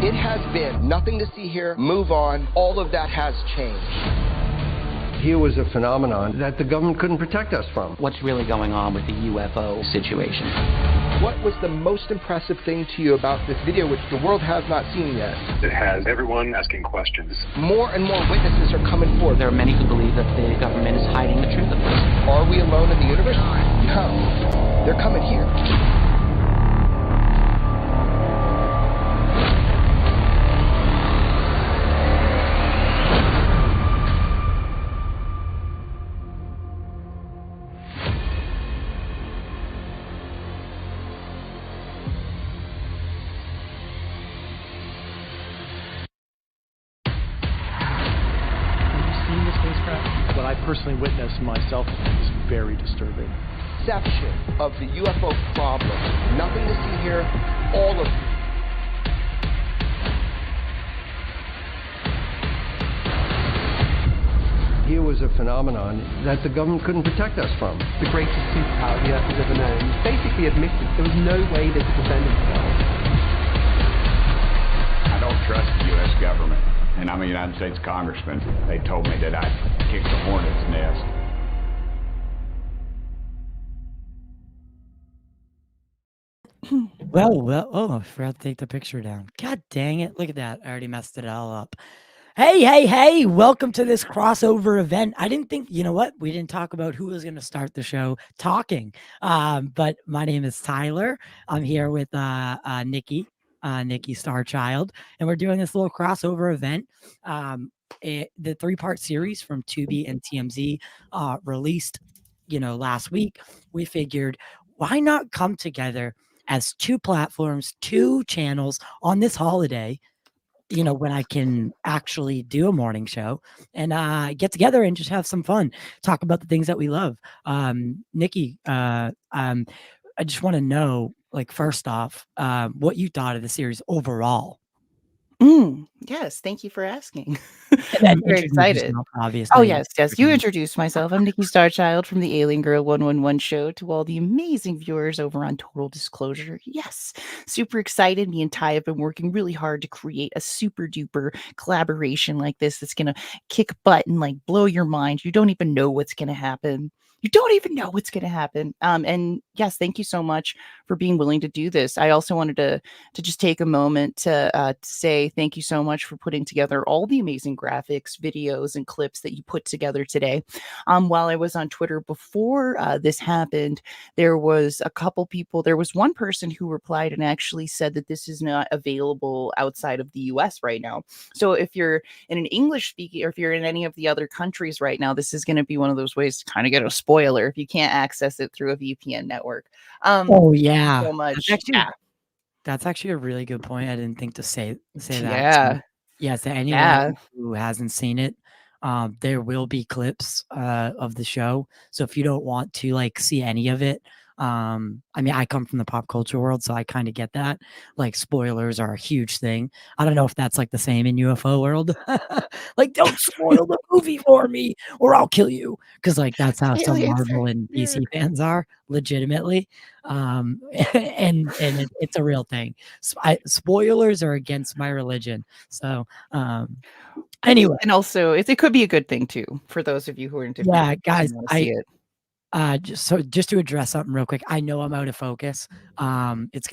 It has been nothing to see here, move on, all of that has changed. Here was a phenomenon that the government couldn't protect us from. What's really going on with the UFO situation? What was the most impressive thing to you about this video, which the world has not seen yet? It has everyone asking questions. More and more witnesses are coming forward. There are many who believe that the government is hiding the truth of this. Are we alone in the universe? No. They're coming here. What I personally witnessed myself is very disturbing. Perception of the UFO problem. Nothing to see here, all of it. Here was a phenomenon that the government couldn't protect us from. The greatest superpower the Earth has ever known basically admitted there was no way they could defend themselves. I don't trust the U.S. government. And I'm a United States congressman. They told me that I'd kick the hornet's nest. Well, oh, I forgot to take the picture down. God dang it. Look at that. I already messed it all up. Hey, welcome to this crossover event. I didn't think, you know what? We didn't talk about who was going to start the show talking. But my name is Tyler. I'm here with Nikki Starchild, and we're doing this little crossover event. The 3-part series from Tubi and TMZ released, last week. We figured, why not come together as 2 platforms, 2 channels on this holiday, when I can actually do a morning show and get together and just have some fun, talk about the things that we love. Nikki, I just want to know, first off, what you thought of the series overall. Yes, thank you for asking. I'm very excited. Obviously. Oh, yes. You introduced myself. I'm Nikki Starchild from the Alien Girl 111 show, to all the amazing viewers over on Total Disclosure. Yes, super excited. Me and Ty have been working really hard to create a super duper collaboration like this that's going to kick butt and blow your mind. You don't even know what's going to happen. And yes, thank you so much for being willing to do this. I also wanted to just take a moment to say thank you so much for putting together all the amazing graphics, videos, and clips that you put together today. While I was on Twitter before this happened, there was a couple people. There was one person who replied and actually said that this is not available outside of the US right now. So if you're in an English speaking, or if you're in any of the other countries right now, this is going to be one of those ways to kind of get a spoiler if you can't access it through a VPN network. Oh yeah, so much. That's actually a really good point. I didn't think to say that. Yeah. So, to anyone who hasn't seen it, there will be clips of the show. So if you don't want to see any of it, I come from the pop culture world, so I kind of get that. Spoilers are a huge thing. I don't know if that's the same in UFO world. Don't spoil the movie for me or I'll kill you. Because that's how some Marvel and DC fans are, legitimately. And it's a real thing. Spoilers are against my religion. So anyway. And also it could be a good thing too, for those of you who are into guys, see it. Just to address something real quick. I know I'm out of focus. Just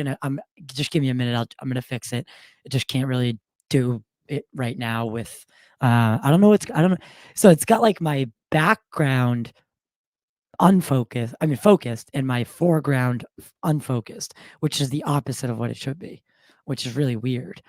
give me a minute. I'm gonna fix it. I just can't really do it right now with I don't know. So it's got my background unfocused. I mean, focused, and my foreground unfocused, which is the opposite of what it should be, which is really weird.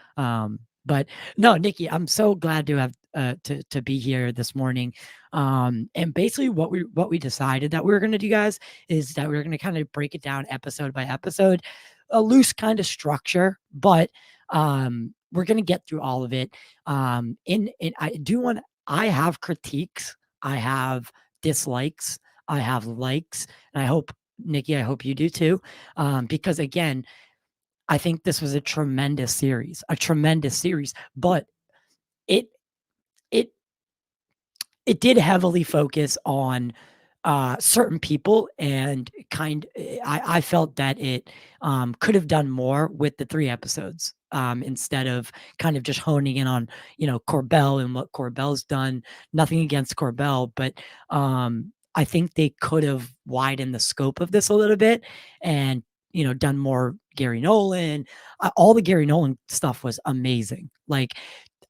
But no, Nikki, I'm so glad to have to be here this morning. And basically, what we decided that we were going to do, guys, is that we were going to kind of break it down episode by episode, a loose kind of structure, but we're going to get through all of it. And I have critiques, I have dislikes, I have likes, and I hope, Nikki, I hope you do too. Because again, I think this was a tremendous series, but it did heavily focus on certain people, and I felt that it could have done more with the 3 episodes, instead of kind of just honing in on, Corbell and what Corbell's done. Nothing against Corbell, but I think they could have widened the scope of this a little bit and, done more Gary Nolan. All the Gary Nolan stuff was amazing. Like,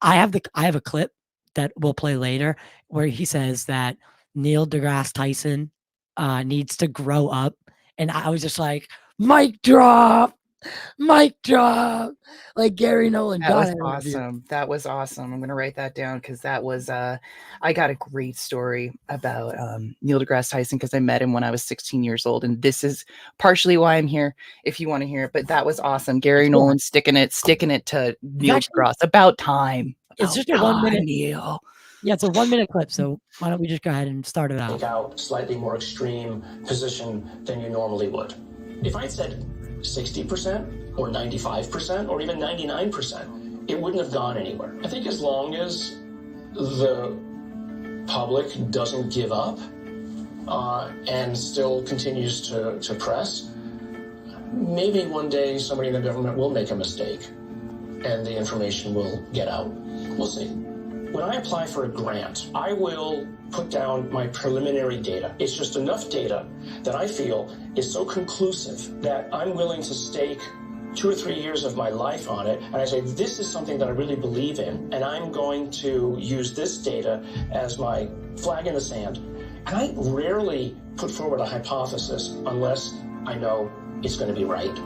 I have a clip that we'll play later where he says that Neil deGrasse Tyson needs to grow up. And I was just like, mic drop. Like Gary Nolan. That was awesome. That was awesome. I'm going to write that down because that was, I got a great story about Neil deGrasse Tyson because I met him when I was 16 years old. And this is partially why I'm here, if you want to hear it. But that was awesome. Gary Nolan sticking it to Neil deGrasse. About time. It's just a 1 minute. Neil. Yeah, it's a 1 minute clip. So why don't we just go ahead and start it out? Take out slightly more extreme position than you normally would. If I'd said 60% or 95% or even 99%, it wouldn't have gone anywhere. I think as long as the public doesn't give up and still continues to press, maybe one day somebody in the government will make a mistake and the information will get out. We'll see. When I apply for a grant, I will put down my preliminary data. It's just enough data that I feel is so conclusive that I'm willing to stake 2 or 3 years of my life on it. And I say, this is something that I really believe in, and I'm going to use this data as my flag in the sand. And I rarely put forward a hypothesis unless I know it's going to be right.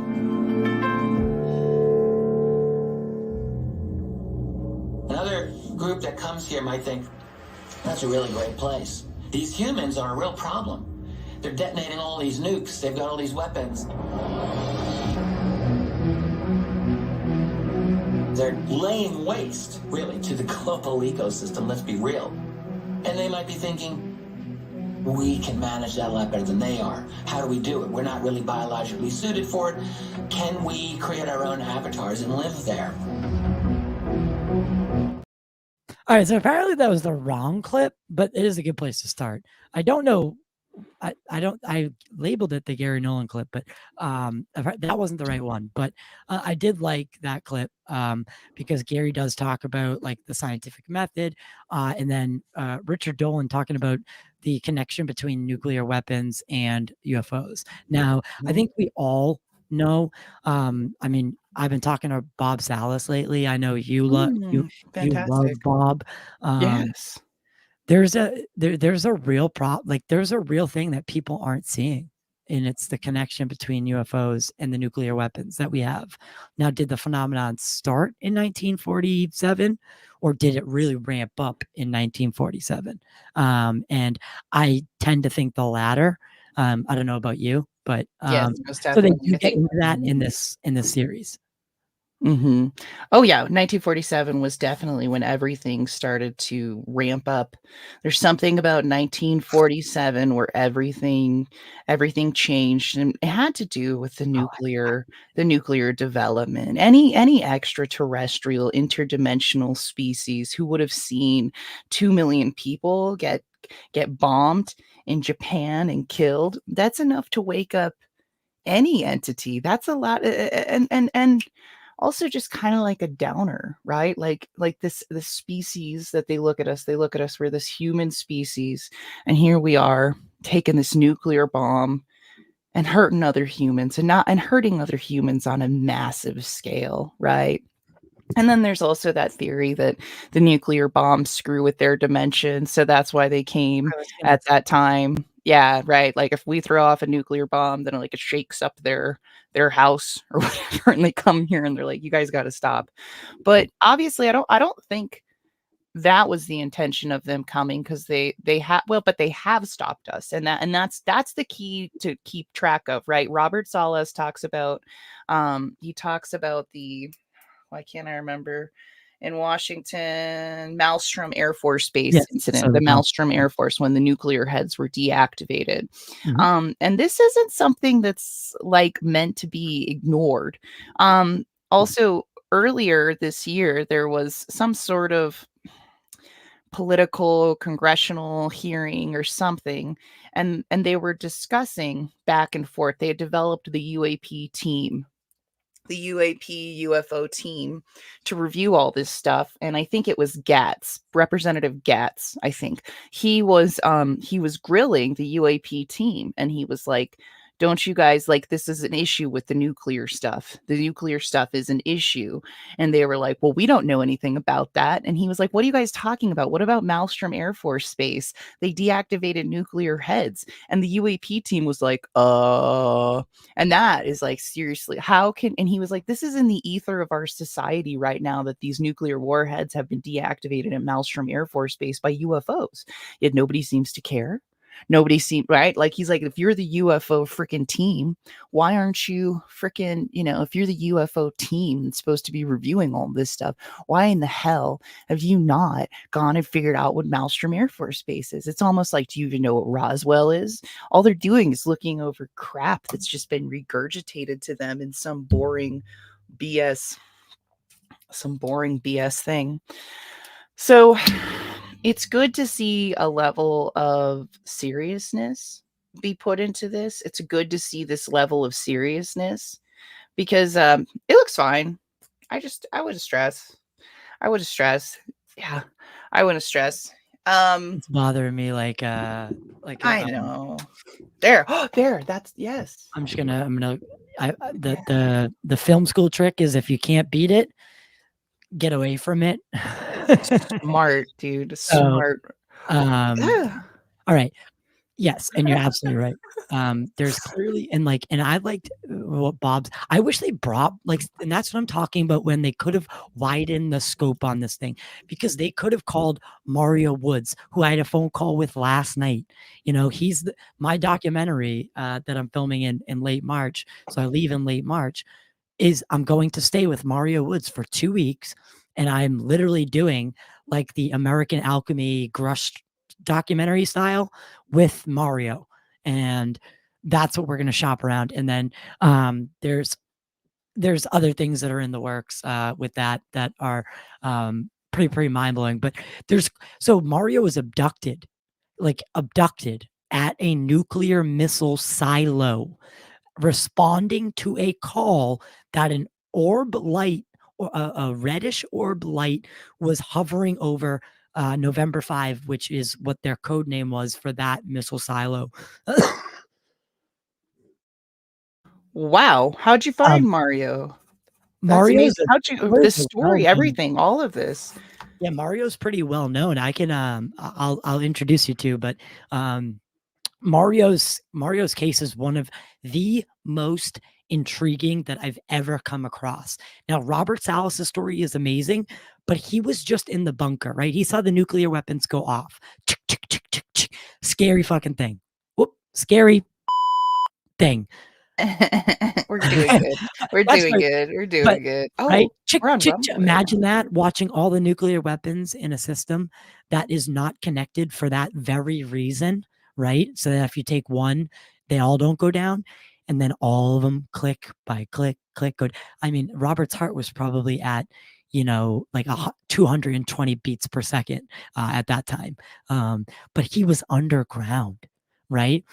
Another group that comes here might think, that's a really great place. These humans are a real problem. They're detonating all these nukes. They've got all these weapons. They're laying waste, really, to the global ecosystem, let's be real. And they might be thinking, we can manage that a lot better than they are. How do we do it? We're not really biologically suited for it. Can we create our own avatars and live there? All right, so apparently that was the wrong clip, but it is a good place to start. I don't know. I labeled it the Gary Nolan clip, but that wasn't the right one. But I did like that clip because Gary does talk about like the scientific method, and then Richard Dolan talking about the connection between nuclear weapons and UFOs. Now, I think we all know. I mean, I've been talking to Bob Salas lately. I know you love you love Bob. Yes. There's a real there's a real thing that people aren't seeing, and it's the connection between UFOs and the nuclear weapons that we have. Now, did the phenomenon start in 1947, or did it really ramp up in 1947? And I tend to think the latter. I don't know about you, but yes, so they do get into that in this series. Mm-hmm. Oh yeah, 1947 was definitely when everything started to ramp up. There's something about 1947 where everything changed, and it had to do with the nuclear development. Any extraterrestrial interdimensional species who would have seen 2 million people get bombed in Japan and killed, that's enough to wake up any entity. That's a lot, and also just kind of like a downer, right? Like this species that they look at us, we're this human species, and here we are taking this nuclear bomb and hurting other humans and hurting other humans on a massive scale, right? And then there's also that theory that the nuclear bombs screw with their dimension, so that's why they came at that time. Yeah, right. Like if we throw off a nuclear bomb, then like it shakes up their house or whatever, and they come here and they're like, "You guys got to stop." But obviously, I don't think that was the intention of them coming because they have but they have stopped us, and that's the key to keep track of, right? Robert Salas talks about he talks about the why can't I remember in Washington, Maelstrom Air Force Base Yes. incident, the Maelstrom Air Force when the nuclear heads were deactivated. And this isn't something that's like meant to be ignored. Also, earlier this year, there was some sort of political congressional hearing or something, and they were discussing back and forth. They had developed the UAP team, the UAP UFO team, to review all this stuff. And I think it was Gatz, Representative Gatz, I think. He was grilling the UAP team, and he was like, don't you guys, like, this is an issue with the nuclear stuff. The nuclear stuff is an issue. And they were like, well, we don't know anything about that. And he was like, what are you guys talking about? What about Maelstrom Air Force Base? They deactivated nuclear heads. And the UAP team was like, and that is like, seriously, how can, and he was like, this is in the ether of our society right now that these nuclear warheads have been deactivated at Maelstrom Air Force Base by UFOs. Yet nobody seems to care. Nobody seemed right. Like, he's like, if you're the UFO freaking team, why aren't you freaking, if you're the UFO team that's supposed to be reviewing all this stuff, why in the hell have you not gone and figured out what Maelstrom Air Force Base is? It's almost like, do you even know what Roswell is? All they're doing is looking over crap that's just been regurgitated to them in some boring BS thing. So it's good to see a level of seriousness be put into this. It's good to see this level of seriousness because it looks fine. I wouldn't stress. Yeah, I wouldn't stress. It's bothering me like I know. There. That's yes. The film school trick is if you can't beat it, get away from it. Smart, dude. Smart. Yeah. All right. Yes, and you're absolutely right. There's clearly and I liked what I wish they brought and that's what I'm talking about when they could have widened the scope on this thing, because they could have called Mario Woods, who I had a phone call with last night. He's my documentary that I'm filming in late March. So I leave in late March. I'm going to stay with Mario Woods for 2 weeks, and I'm literally doing like the American Alchemy Grush documentary style with Mario, and that's what we're going to shop around. And then there's other things that are in the works with that are pretty mind-blowing. But so Mario was abducted at a nuclear missile silo, responding to a call that an orb light, or a reddish orb light, was hovering over November 5, which is what their code name was for that missile silo. Wow. How'd you find Mario? Mario's this story, everything, all of this. Yeah, Mario's pretty well known. I can I'll introduce you to, but Mario's case is one of the most intriguing that I've ever come across. Now, Robert Salas' story is amazing, but he was just in the bunker, right? He saw the nuclear weapons go off. Scary fucking thing. Whoop, scary thing. We're doing good. We're doing good. Oh, right? Imagine that, watching all the nuclear weapons in a system that is not connected for that very reason, right? So that if you take one, they all don't go down, and then all of them click by click go. I mean, Robert's heart was probably at, like 220 beats per second at that time. But he was underground, right?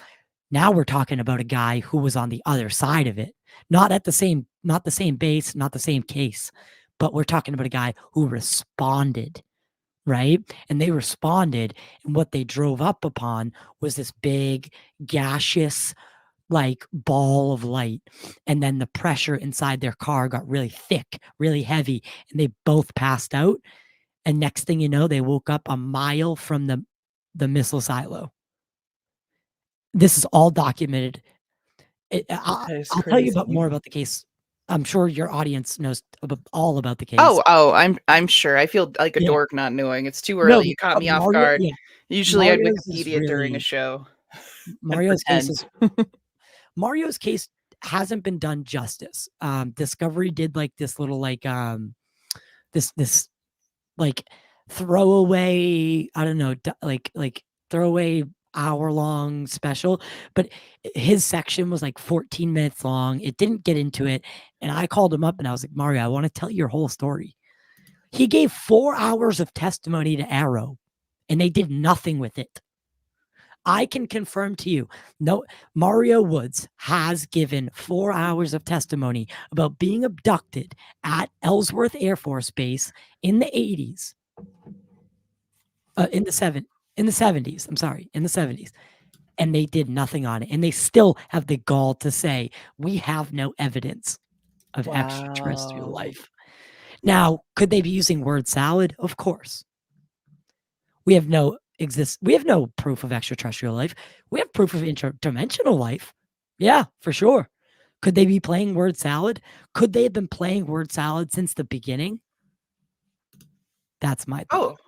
Now we're talking about a guy who was on the other side of it, not the same base, not the same case, but we're talking about a guy who responded, right? And they responded, and what they drove up upon was this big gaseous like ball of light, and then the pressure inside their car got really thick, really heavy, and they both passed out. And next thing you know, they woke up a mile from the missile silo. This is all documented. I'll That is tell you crazy. more about the case. I'm sure your audience knows all about the case. Oh, I'm sure. I feel like a Yeah. dork not knowing. It's too No, early. You caught me off Mario, guard. yeah. Usually I'd Mario's is Wikipedia during a really show and Mario's case pretend. is Mario's case hasn't been done justice. Discovery did like this little like this like throwaway, I don't know, like throwaway hour-long special, but his section was like 14 minutes long. It didn't get into it, and I called him up and I was like, Mario, I want to tell your whole story. He gave 4 hours of testimony to Arrow, and they did nothing with it. I can confirm to you, no, Mario Woods has given 4 hours of testimony about being abducted at Ellsworth Air Force Base in the 80s. In the 70s, I'm sorry, in the 70s. And they did nothing on it. And they still have the gall to say, we have no evidence of extraterrestrial life. Now, could they be using word salad? Of course. We have no proof of extraterrestrial life. We have proof of interdimensional life. Yeah, for sure. Could they be playing word salad? Could they have been playing word salad since the beginning? That's my thought.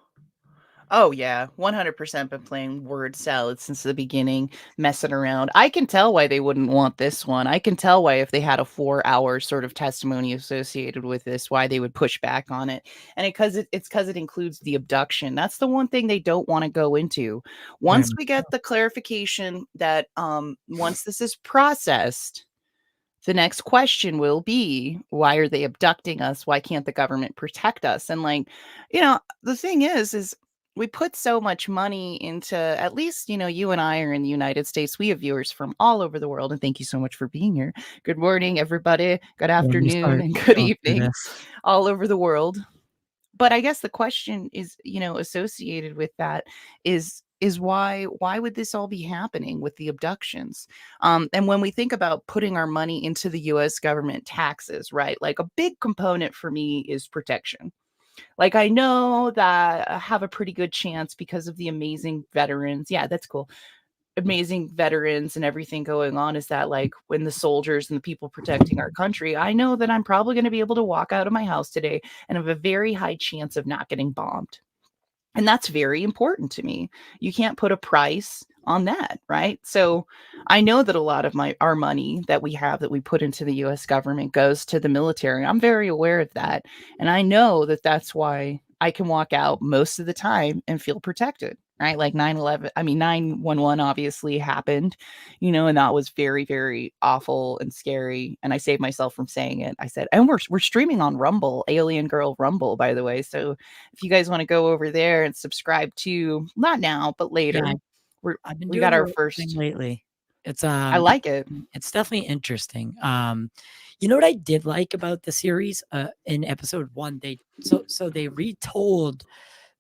Oh yeah, 100% been playing word salad since the beginning, messing around. I can tell why they wouldn't want this one. I can tell why if they had a 4-hour sort of testimony associated with this, why they would push back on it. And it's because it includes the abduction. That's the one thing they don't want to go into. Once we get the clarification that once this is processed, the next question will be, why are they abducting us? Why can't the government protect us? And like, the thing is we put so much money into, at least, you and I are in the United States. We have viewers from all over the world. And thank you so much for being here. Good morning, everybody. Good afternoon and good evening all over the world. But I guess the question is, associated with that is why would this all be happening with the abductions? And when we think about putting our money into the US government taxes, right? Like a big component for me is protection. Like I know that I have a pretty good chance because of the amazing veterans. Yeah, that's cool. Amazing veterans and everything going on, is that like when the soldiers and the people protecting our country, I know that I'm probably going to be able to walk out of my house today and have a very high chance of not getting bombed. And that's very important to me. You can't put a price on that, right? So I know that a lot of our money that we have that we put into the US government goes to the military. I'm very aware of that. And I know that that's why I can walk out most of the time and feel protected, right? Like 911 obviously happened, and that was very, very awful and scary. And I saved myself from saying it. I said, and we're streaming on Rumble, Alien Girl Rumble, by the way. So if you guys want to go over there and subscribe to, not now, but later, we got our first lately. It's I like it. It's definitely interesting. You know what I did like about the series? In episode 1, they retold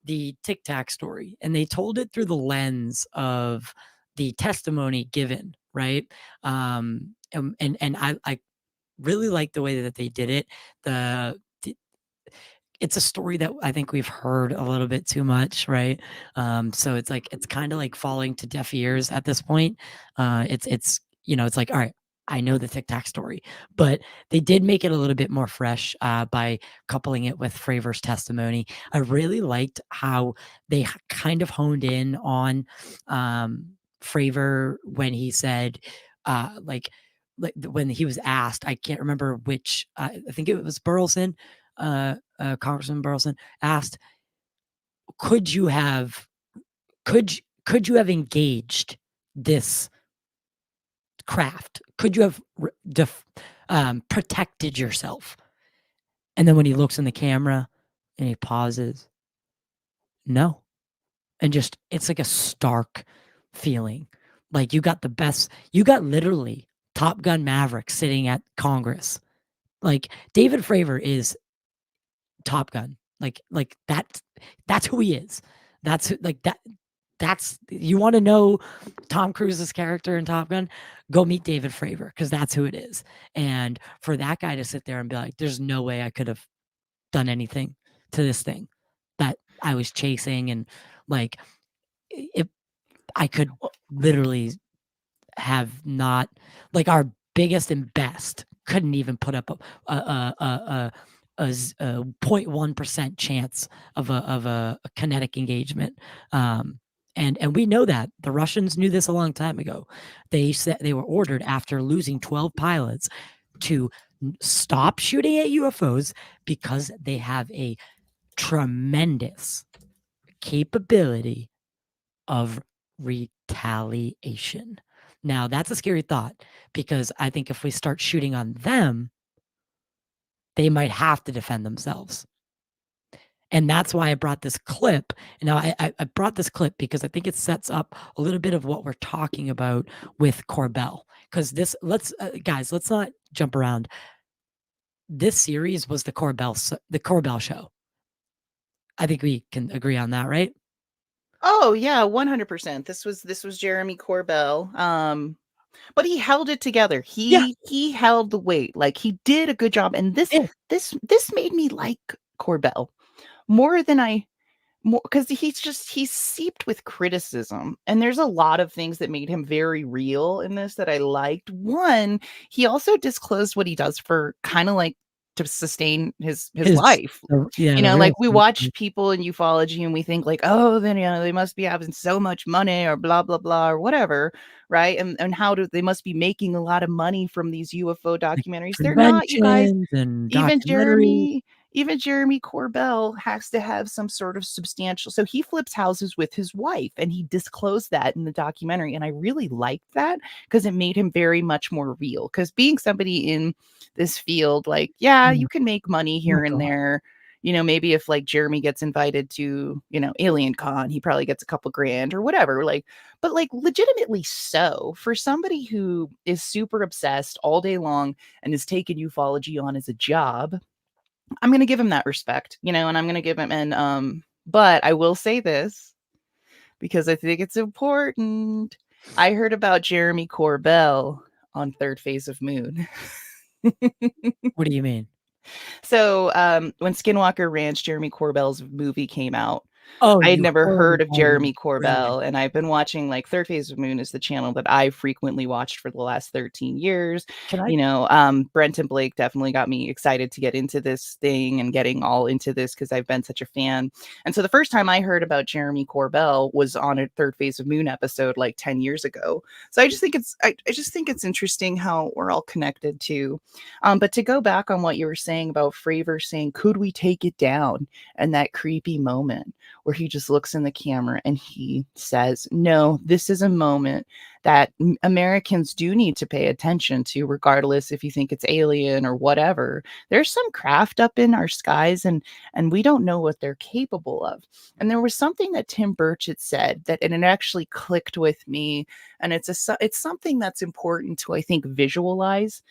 the Tic Tac story, and they told it through the lens of the testimony given, right? And I really like the way that they did it. It's a story that I think we've heard a little bit too much, right? So it's kind of like falling to deaf ears at this point. It's like, all right, I know the Tic Tac story, but they did make it a little bit more fresh by coupling it with Fravor's testimony. I really liked how they kind of honed in on Fravor when he said, like when he was asked, I can't remember which, I think it was Burleson, Congressman Burleson asked, could you have engaged this craft? Could you have protected yourself? And then when he looks in the camera and he pauses, no. And just, it's like a stark feeling. Like you got literally Top Gun Maverick sitting at Congress. Like David Fravor is Top Gun. Like that's who he is. That's you want to know Tom Cruise's character in Top Gun, go meet David Fravor, because that's who it is. And for that guy to sit there and be like, there's no way I could have done anything to this thing that I was chasing, and like I could literally have not, like our biggest and best couldn't even put up a 0.1% chance of a kinetic engagement. And we know that the Russians knew this a long time ago. They said they were ordered after losing 12 pilots to stop shooting at UFOs because they have a tremendous capability of retaliation. Now, that's a scary thought because I think if we start shooting on them, they might have to defend themselves. And that's why I brought this clip. Now, I brought this clip because I think it sets up a little bit of what we're talking about with Corbell. Because this, guys, let's not jump around. This series was the Corbell show. I think we can agree on that, right? Oh yeah, 100%. This was Jeremy Corbell. But he held it together. He held the weight. Like he did a good job. And this made me like Corbell more than because he's seeped with criticism. And there's a lot of things that made him very real in this that I liked. One, he also disclosed what he does for kind of like to sustain his life. Like we watch people in ufology and we think like, oh, then they must be having so much money or blah blah blah or whatever, right? And how do they must be making a lot of money from these UFO documentaries? They're not, you guys. Even Jeremy Corbell has to have some sort of substantial. So he flips houses with his wife, and he disclosed that in the documentary. And I really liked that because it made him very much more real. Because being somebody in this field, like, you can make money here and there. Maybe if like Jeremy gets invited to, Alien Con, he probably gets a couple grand or whatever. But legitimately so for somebody who is super obsessed all day long and is taking ufology on as a job. I'm going to give him that respect, and I'm going to give him, but I will say this because I think it's important. I heard about Jeremy Corbell on Third Phase of Moon. What do you mean? So, when Skinwalker Ranch, Jeremy Corbell's movie came out, I had never heard of Jeremy Corbell, and I've been watching like Third Phase of Moon is the channel that I frequently watched for the last 13 years. Brent and Blake definitely got me excited to get into this thing and getting all into this because I've been such a fan. And so the first time I heard about Jeremy Corbell was on a Third Phase of Moon episode like 10 years ago. So I just think it's interesting how we're all connected too. But to go back on what you were saying about Fravor saying, could we take it down? And that creepy moment where he just looks in the camera and he says, no, this is a moment that Americans do need to pay attention to, regardless if you think it's alien or whatever. There's some craft up in our skies and we don't know what they're capable of. And there was something that Tim Burch had said and it actually clicked with me. And it's something that's important to, I think, visualize.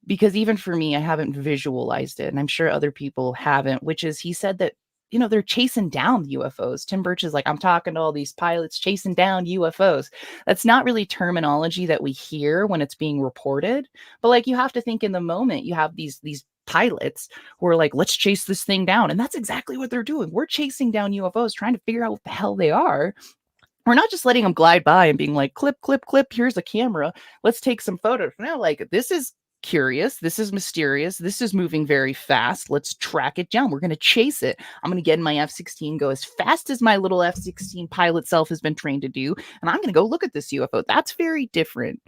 Because even for me, I haven't visualized it. And I'm sure other people haven't, which is he said that, they're chasing down UFOs. Tim Burch is like, I'm talking to all these pilots chasing down UFOs. That's not really terminology that we hear when it's being reported. But like, you have to think in the moment, you have these pilots who are like, let's chase this thing down. And that's exactly what they're doing. We're chasing down UFOs, trying to figure out what the hell they are. We're not just letting them glide by and being like, clip, clip, clip. Here's a camera. Let's take some photos. No, like this is curious. This is mysterious. This is moving very fast. Let's track it down. We're going to chase it. I'm going to get in my F-16, go as fast as my little F-16 pilot self has been trained to do. And I'm going to go look at this UFO. That's very different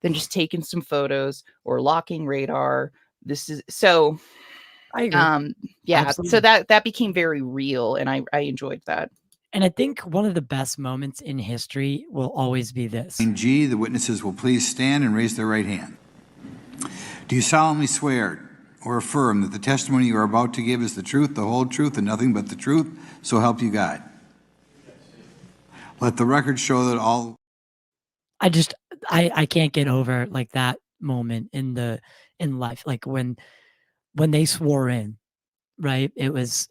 than just taking some photos or locking radar. This is so, I agree. Absolutely. So that became very real. And I enjoyed that. And I think one of the best moments in history will always be this. G, the witnesses will please stand and raise their right hand. Do you solemnly swear or affirm that the testimony you are about to give is the truth, the whole truth, and nothing but the truth, so help you God? Let the record show that all... I can't get over like that moment in life, like when they swore in, right? It was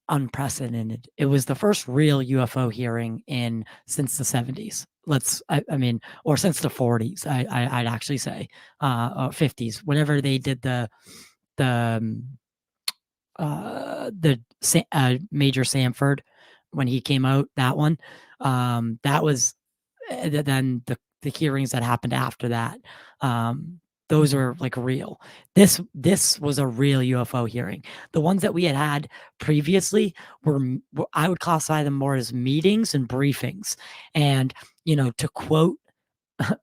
unprecedented. It was the first real UFO hearing since the 70s. Or since the 40s, I'd actually say, or 50s, whenever they did the Major Sanford, when he came out, that one, that was, then the the hearings that happened after that, those are like real. This was a real UFO hearing. The ones that we had previously were I would classify them more as meetings and briefings. And, you know, to quote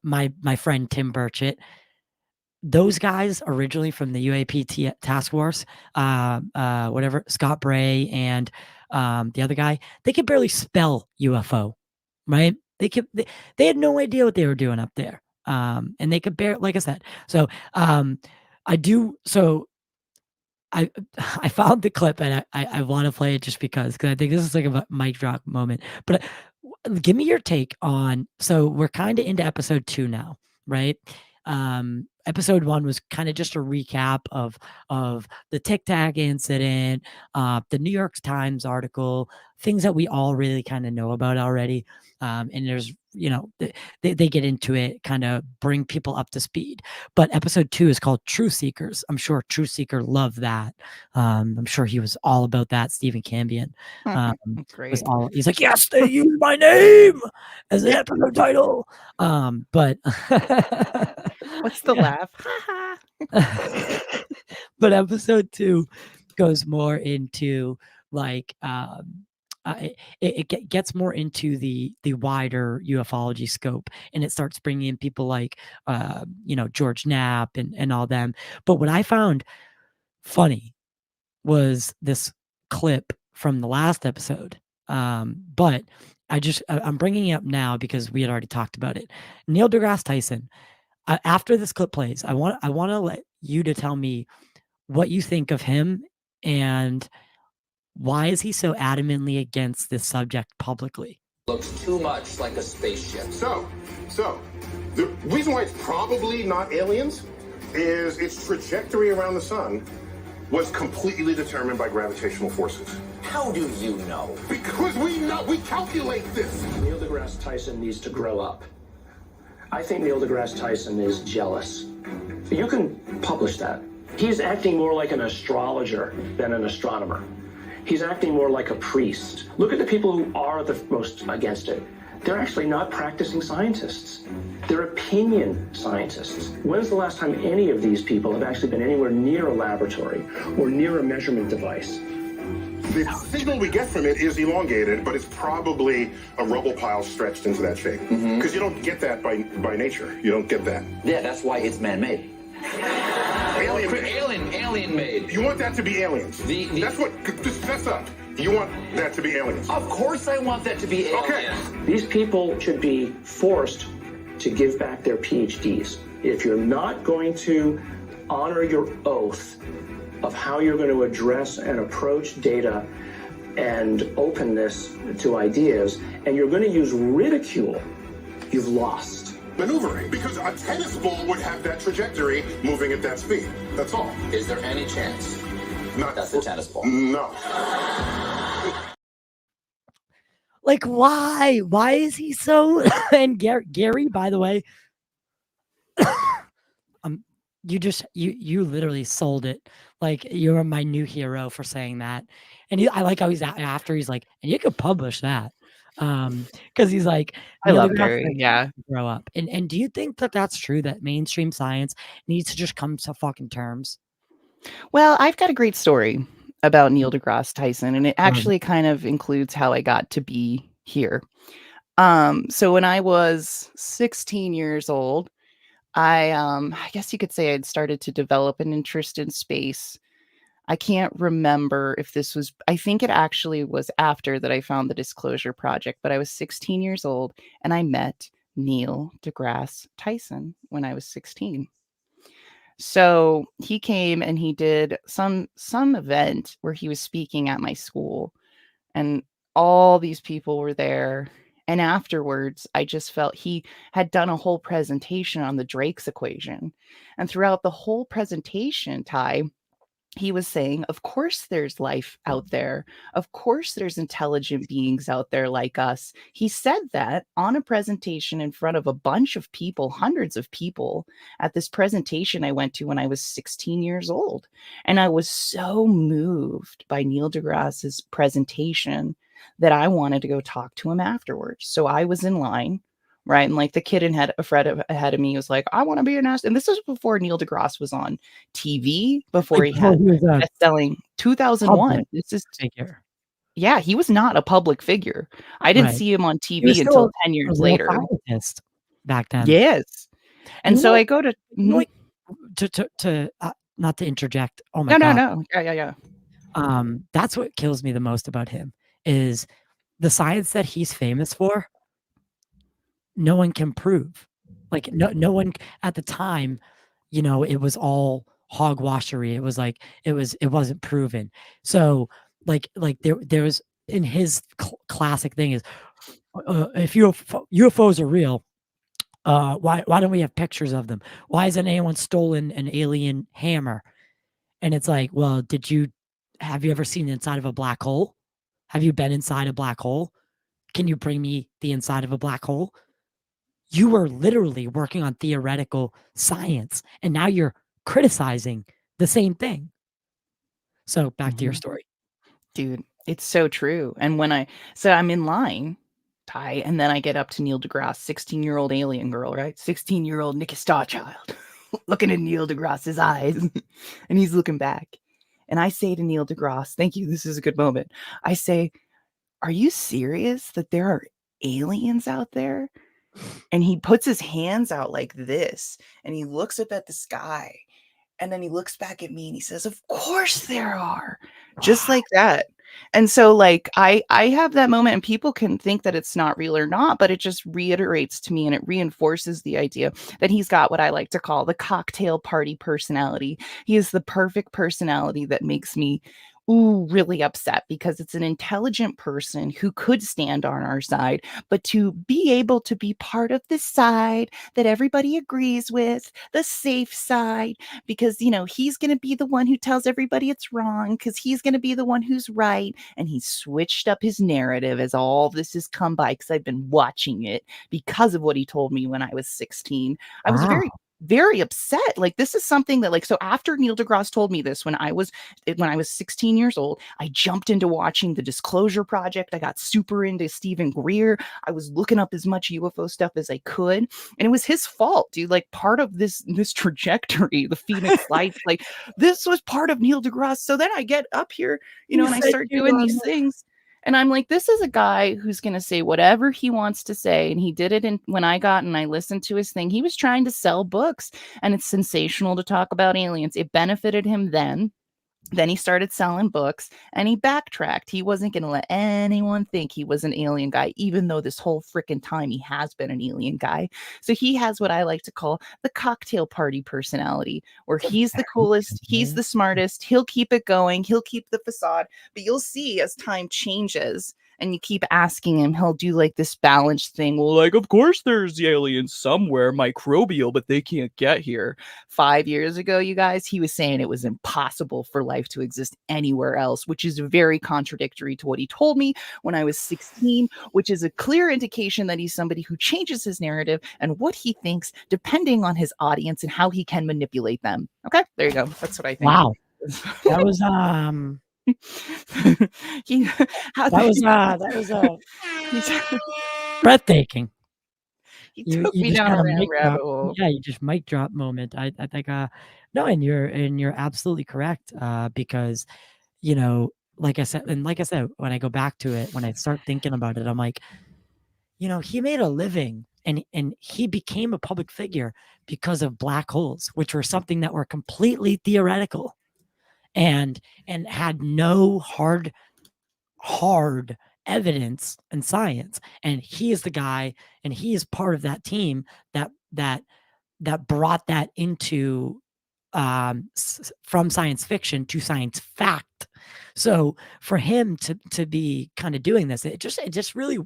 my friend Tim Burchett, those guys originally from the UAP task force, whatever, Scott Bray and the other guy, they could barely spell UFO, right? They had no idea what they were doing up there. And they could like I said. So I found the clip and I want to play it just because I think this is like a mic drop moment. But give me your take on, so we're kind of into episode 2 now, right? Episode 1 was kind of just a recap of the Tic Tac incident, the New York Times article, things that we all really kind of know about already. And there's, you know, they get into it, kind of bring people up to speed. But episode 2 is called Truth Seekers. I'm sure Truth Seeker loved that. I'm sure he was all about that. Stephen Cambion. Great. He's like, yes, they use my name as an episode title. But what's the laugh? But episode 2 goes more into like it gets more into the wider ufology scope, and it starts bringing in people like you know, George Knapp and all them. But what I found funny was this clip from the last episode. But I'm bringing it up now because we had already talked about it. Neil deGrasse Tyson. After this clip plays, I want to let you to tell me what you think of him and why is he so adamantly against this subject publicly? Looks too much like a spaceship. So the reason why it's probably not aliens is its trajectory around the sun was completely determined by gravitational forces. How do you know? Because we calculate this. Neil deGrasse Tyson needs to grow up. I think Neil deGrasse Tyson is jealous. You can publish that. He's acting more like an astrologer than an astronomer. He's acting more like a priest. Look at the people who are the most against it. They're actually not practicing scientists. They're opinion scientists. When's the last time any of these people have actually been anywhere near a laboratory or near a measurement device? The signal we get from it is elongated, but it's probably a rubble pile stretched into that shape. Because you don't get that by nature. You don't get that. Yeah, that's why it's man-made. Alien made. You want that to be aliens. That's what, just fess up. You want that to be aliens. Of course I want that to be aliens. Okay. These people should be forced to give back their PhDs. If you're not going to honor your oath of how you're going to address and approach data and openness to ideas, and you're going to use ridicule, you've lost. Maneuvering, because a tennis ball would have that trajectory moving at that speed. That's all. Is there any chance that's the tennis ball? No. Like, why? Why is he so? And Gary, by the way, you literally sold it. Like, you're my new hero for saying that. And I like how he's after. He's like, and you could publish that. Because he's like, I love Gary. Yeah, grow up. And do you think that that's true, that mainstream science needs to just come to fucking terms? Well, I've got a great story about Neil deGrasse Tyson, and it actually kind of includes how I got to be here. So when I was 16 years old, I guess you could say I'd started to develop an interest in space. I can't remember if this was, I think it actually was after that I found the Disclosure Project, but I was 16 years old and I met Neil deGrasse Tyson when I was 16. So he came and he did some event where he was speaking at my school and all these people were there. And afterwards, I just felt he had done a whole presentation on the Drake's equation. And throughout the whole presentation, Ty, he was saying, of course there's life out there. Of course there's intelligent beings out there like us. He said that on a presentation in front of a bunch of people, hundreds of people, at this presentation I went to when I was 16 years old. And I was so moved by Neil deGrasse's presentation that I wanted to go talk to him afterwards. So I was in line right? And like the kid ahead of me was like, I want to be an astronaut. And this was before Neil deGrasse was on TV, before he had best-selling 2001. This is figure. Yeah, he was not a public figure. I didn't see him on He was TV still until 10 years a real later. scientist back then. Yes. And so I go to like, to not to interject. Oh my no, god. no. Yeah. That's what kills me the most about him is the science that he's famous for. No one can prove. Like no one at the time, you know, it was all hogwashery. It was like it wasn't proven. So like there was in his classic thing is if UFOs are real, why don't we have pictures of them? Why hasn't anyone stolen an alien hammer? And it's like, well, have you ever seen the inside of a black hole? Have you been inside a black hole? Can you bring me the inside of a black hole? You were literally working on theoretical science, and now you're criticizing the same thing. So back to your story. Dude, it's so true. And I'm in line, Ty, and then I get up to Neil deGrasse, 16-year-old alien girl, right? 16-year-old Nikki Starchild, looking in Neil deGrasse's eyes, and he's looking back. And I say to Neil deGrasse, thank you, this is a good moment. I say, are you serious that there are aliens out there? And he puts his hands out like this, and he looks up at the sky, and then he looks back at me and he says, of course there are, just like that. And so like I have that moment, and people can think that it's not real or not, but it just reiterates to me, and it reinforces the idea that he's got what I like to call the cocktail party personality. He is the perfect personality that makes me really upset, because it's an intelligent person who could stand on our side, but to be able to be part of the side that everybody agrees with, the safe side, because, you know, he's going to be the one who tells everybody it's wrong, because he's going to be the one who's right. And he's switched up his narrative as all this has come by, because I've been watching it because of what he told me when I was 16. I was very upset. Like, this is something that, like, so after Neil deGrasse told me this when I was 16 years old, I jumped into watching the Disclosure Project. I got super into Stephen Greer. I was looking up as much UFO stuff as I could, and it was his fault, dude. Like, part of this trajectory, the Phoenix Lights, like, this was part of Neil deGrasse. So then I get up here, you know, and I start doing these things. And I'm like, this is a guy who's going to say whatever he wants to say. And he did it when I listened to his thing. He was trying to sell books, and it's sensational to talk about aliens. It benefited him then. Then he started selling books, and he backtracked. He wasn't going to let anyone think he was an alien guy, even though this whole freaking time he has been an alien guy. So he has what I like to call the cocktail party personality, where he's the coolest, he's the smartest, he'll keep it going, he'll keep the facade. But you'll see as time changes and you keep asking him, he'll do like this balanced thing. Well, like, of course there's aliens somewhere, microbial, but they can't get here. 5 years ago, you guys, he was saying it was impossible for life to exist anywhere else, which is very contradictory to what he told me when I was 16, which is a clear indication that he's somebody who changes his narrative and what he thinks depending on his audience and how he can manipulate them. Okay, there you go. That's what I think. Wow. That was breathtaking. He took me down a rabbit hole. Yeah, you just mic drop moment. I think no, and you're absolutely correct. Because, you know, like I said, when I go back to it, when I start thinking about it, I'm like, you know, he made a living and he became a public figure because of black holes, which were something that were completely theoretical and had no hard evidence and science. And he is the guy, and he is part of that team that brought that into from science fiction to science fact. So for him to be kind of doing this, it just really,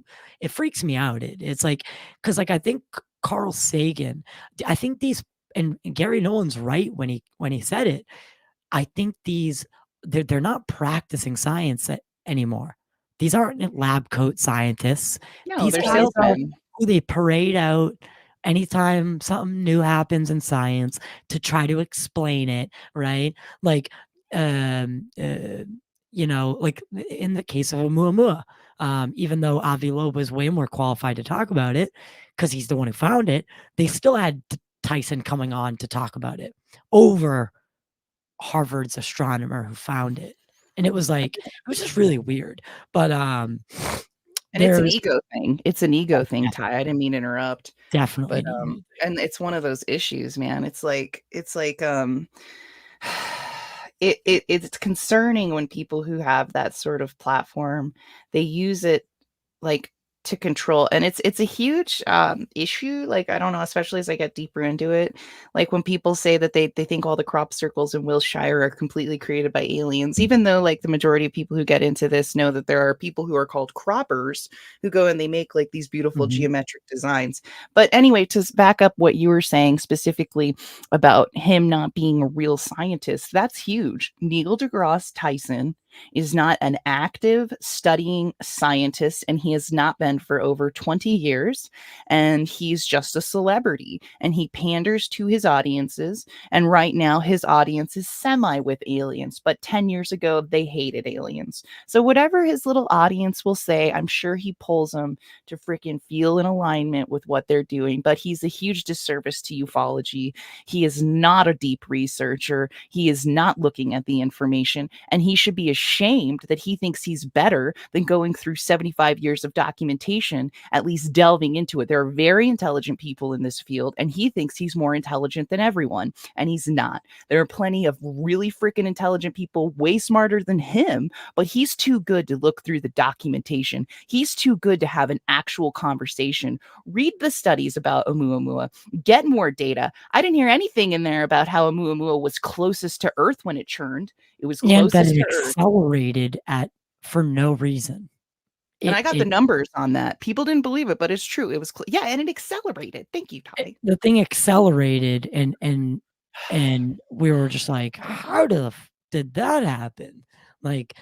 it freaks me out. It's like, because like I think Carl Sagan, I think these, and Gary Nolan's right when he said it. I think they're not practicing science anymore. These aren't lab coat scientists. No, these they're guys are salesmen. who they parade out anytime something new happens in science to try to explain it, right? Like, you know, like in the case of Oumuamua, even though Avi Loeb was way more qualified to talk about it because he's the one who found it, they still had Tyson coming on to talk about it over Harvard's astronomer who found it. And it was like, it was just really weird. But and it's an ego thing. It's an ego thing, Ty. I didn't mean to interrupt. Definitely. But and it's one of those issues, man. It's like it's concerning when people who have that sort of platform, they use it like to control, and it's a huge issue. Like, I don't know, especially as I get deeper into it, like when people say that they think all the crop circles in Wilshire are completely created by aliens, even though like the majority of people who get into this know that there are people who are called croppers who go and they make like these beautiful geometric designs. But anyway, to back up what you were saying specifically about him not being a real scientist, that's huge. Neil deGrasse Tyson is not an active studying scientist, and he has not been for over 20 years, and he's just a celebrity, and he panders to his audiences, and right now his audience is semi with aliens, but 10 years ago they hated aliens. So whatever his little audience will say, I'm sure he pulls them to freaking feel in alignment with what they're doing, but he's a huge disservice to ufology. He is not a deep researcher. He is not looking at the information, and he should be ashamed that he thinks he's better than going through 75 years of documentation, at least delving into it. There are very intelligent people in this field, and he thinks he's more intelligent than everyone, and he's not. There are plenty of really freaking intelligent people way smarter than him, but he's too good to look through the documentation. He's too good to have an actual conversation. Read the studies about Oumuamua. Get more data. I didn't hear anything in there about how Oumuamua was closest to Earth when it churned. It was closest and that to it Earth. accelerated for no reason. And I got the numbers on that. People didn't believe it, but it's true. It was and it accelerated. Thank you, Ty. The thing accelerated, and we were just like, how did that happen? Like,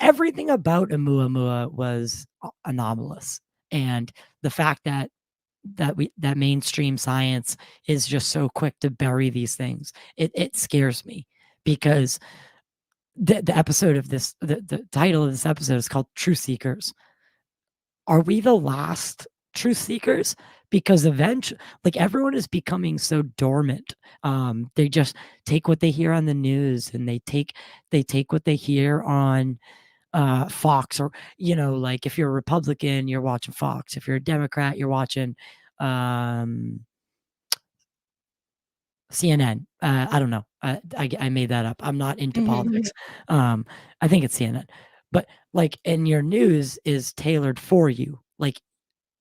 everything about Oumuamua was anomalous, and the fact that mainstream science is just so quick to bury these things, it scares me, because the episode of this, the title of this episode is called Truth Seekers. Are we the last truth seekers? Because eventually, like, everyone is becoming so dormant. They just take what they hear on the news, and they take what they hear on Fox, or, like, if you're a Republican, you're watching Fox. If you're a Democrat, you're watching CNN. I don't know. I made that up. I'm not into politics. I think it's CNN. But like, and your news is tailored for you. Like,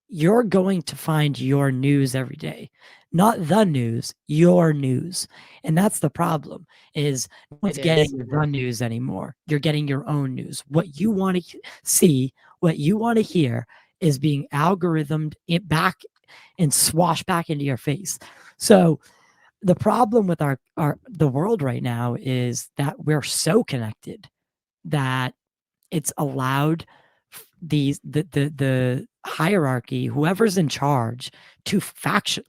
you're going to find your news every day, not the news, your news. And that's the problem, is no one's getting the news anymore. You're getting your own news. What you want to see, what you want to hear is being algorithmed it back and swashed back into your face. So the problem with the world right now is that we're so connected that it's allowed the hierarchy, whoever's in charge, to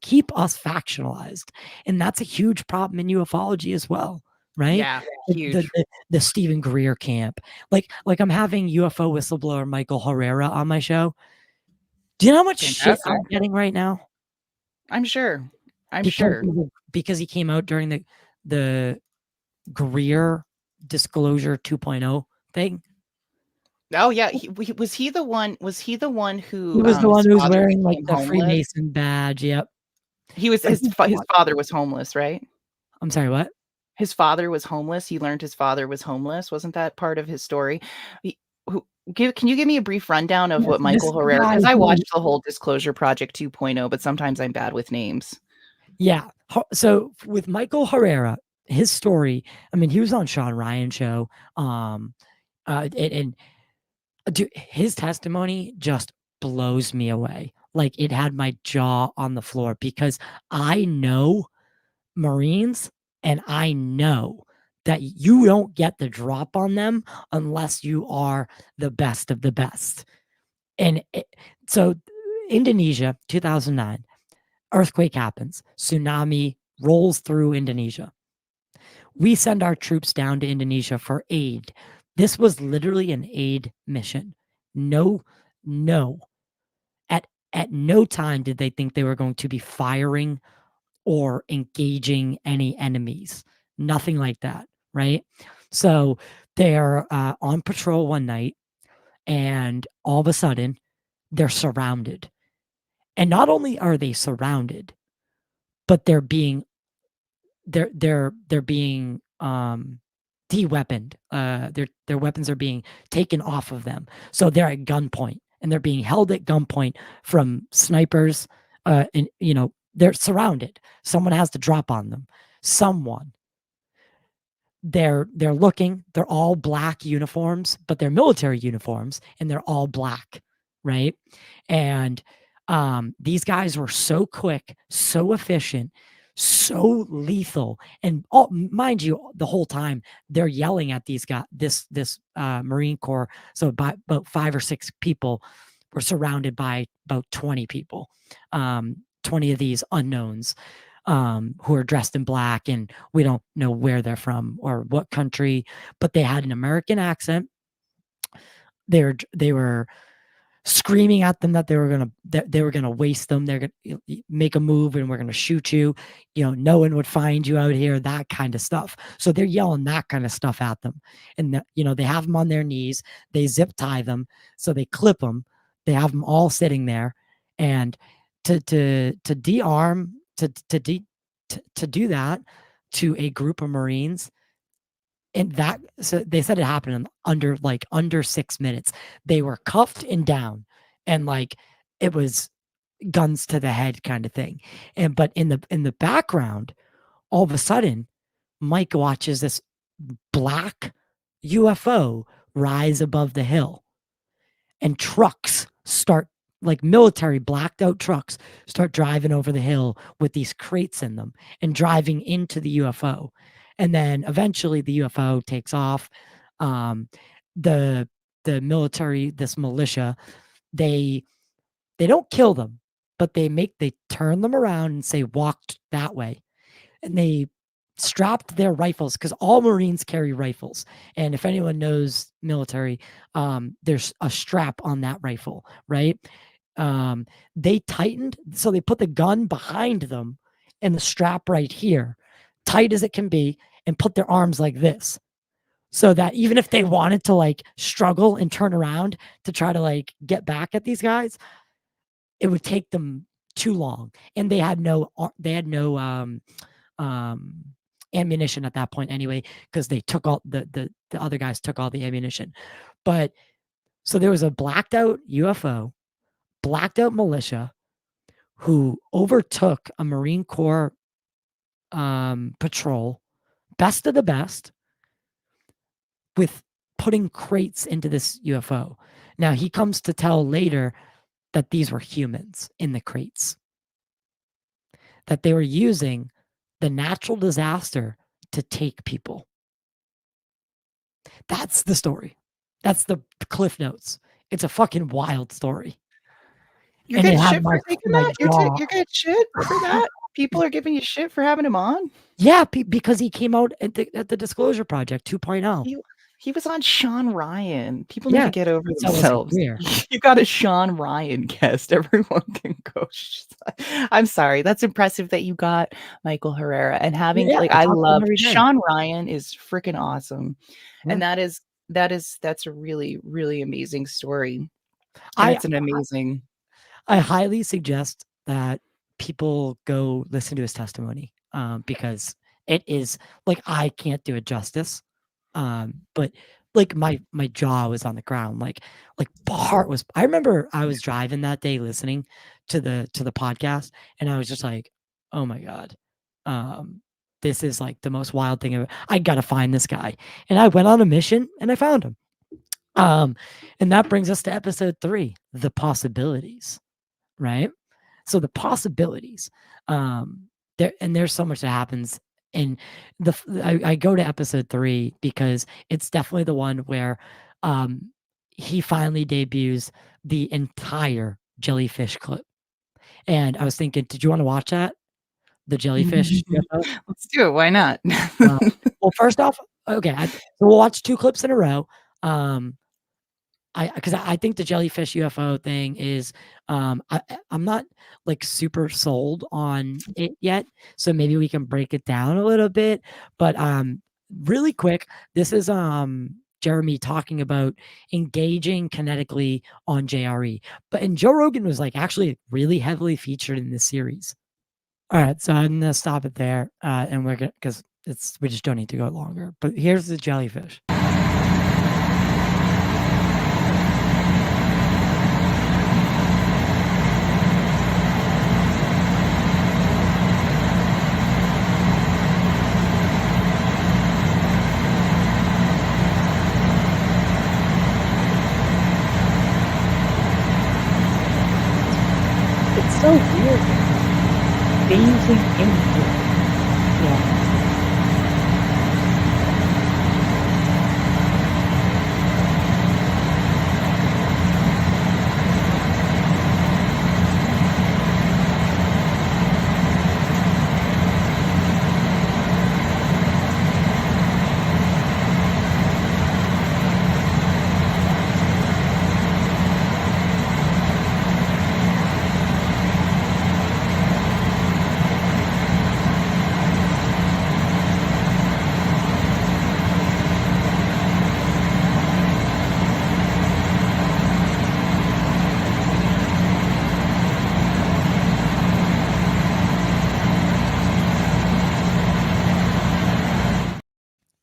keep us factionalized. And that's a huge problem in ufology as well, right? Yeah, huge. The Stephen Greer camp. Like I'm having UFO whistleblower Michael Herrera on my show. Do you know how much shit I'm getting right now? I'm sure. Because he came out during the Greer disclosure 2.0 thing. Oh yeah, was he the one who? He was the one who was wearing like the Freemason badge. Yep. He was his father was homeless, right? I'm sorry, what? His father was homeless. He learned his father was homeless. Wasn't that part of his story? Can you give me a brief rundown of what Michael Herrera? Because I watched the whole Disclosure Project 2.0, but sometimes I'm bad with names. Yeah. So with Michael Herrera, his story, I mean, he was on Sean Ryan's show. And dude, his testimony just blows me away. Like, it had my jaw on the floor, because I know Marines, and I know that you don't get the drop on them unless you are the best of the best. And so Indonesia, 2009, earthquake happens, tsunami rolls through Indonesia. We send our troops down to Indonesia for aid. This was literally an aid mission. No, no. At no time did they think they were going to be firing or engaging any enemies. Nothing like that, right? So they're on patrol one night, and all of a sudden, they're surrounded. And not only are they surrounded, but they're being de-weaponed. Their weapons are being taken off of them. So they're at gunpoint, and they're being held at gunpoint from snipers. And they're surrounded. Someone has to drop on them. Someone. They're looking. They're all black uniforms, but they're military uniforms, and they're all black, right? And these guys were so quick, so efficient, so lethal, and mind you, the whole time they're yelling at these guys. This Marine Corps. So about 5 or 6 people were surrounded by about 20 people, 20 of these unknowns. Who are dressed in black, and we don't know where they're from or what country, but they had an American accent. They were screaming at them that they were gonna waste them. They're gonna make a move, and we're gonna shoot you. No one would find you out here. That kind of stuff. So they're yelling that kind of stuff at them, and they have them on their knees. They zip tie them, so they clip them. They have them all sitting there, and to de-arm. To do that to a group of Marines, and so they said it happened in under 6 minutes. They were cuffed and down, and it was guns to the head kind of thing. But in the background, all of a sudden, Mike watches this black UFO rise above the hill, and trucks start, military blacked out trucks, start driving over the hill with these crates in them and driving into the UFO. And then eventually the UFO takes off. The military, this militia, they don't kill them, but they turn them around and say, walk that way. And they strapped their rifles, because all Marines carry rifles. And if anyone knows military, there's a strap on that rifle, right? They tightened, so they put the gun behind them and the strap right here, tight as it can be, and put their arms like this, so that even if they wanted to struggle and turn around to try to get back at these guys, it would take them too long. And they had no ammunition at that point anyway, because they took all the other guys took all the ammunition. But so there was a blacked out UFO, blacked out militia who overtook a Marine Corps patrol, best of the best, with putting crates into this UFO. Now he comes to tell later that these were humans in the crates, that they were using the natural disaster to take people. That's the story. That's the Cliff Notes. It's a fucking wild story. You're getting shit for thinking that? You're getting shit for that? People are giving you shit for having him on? Yeah, because he came out at the Disclosure Project 2.0. He was on Sean Ryan. People need to get over so themselves. You got a Sean Ryan guest. Everyone can go. I'm sorry. That's impressive that you got Michael Herrera. And having I love Sean Ryan is freaking awesome. Yeah. And that's a really, really amazing story. It's an amazing. I highly suggest that people go listen to his testimony, because it is I can't do it justice. But my jaw was on the ground. Heart was. I remember I was driving that day listening to the podcast, and I was just like, oh my God, this is the most wild thing ever. I gotta find this guy. And I went on a mission and I found him. And that brings us to episode 3, the possibilities, right? So the possibilities, there's so much that happens. And I go to episode 3 because it's definitely the one where he finally debuts the entire jellyfish clip. And I was thinking, did you want to watch that? The jellyfish? Let's do it. Why not? Well, first off, okay, so we'll watch 2 clips in a row. because I think the jellyfish UFO thing is, I'm not like super sold on it yet, so maybe we can break it down a little bit. But really quick, this is Jeremy talking about engaging kinetically on JRE, and Joe Rogan was like actually really heavily featured in this series. All right, so I'm gonna stop it there, and we're gonna, because we just don't need to go longer. But here's the jellyfish. It's so weird. Phasing into it. Yeah.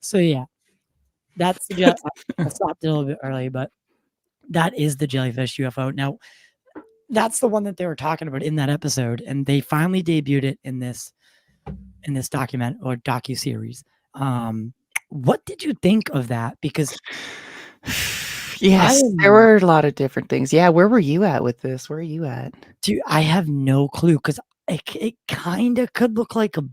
So yeah, that's the I stopped it a little bit early, but that is the jellyfish UFO. Now, that's the one that they were talking about in that episode, and they finally debuted it in this document or docu-series. What did you think of that? Because yes, there were a lot of different things. Yeah, where were you at with this? Where are you at? Dude, I have no clue, because it kind of could look like a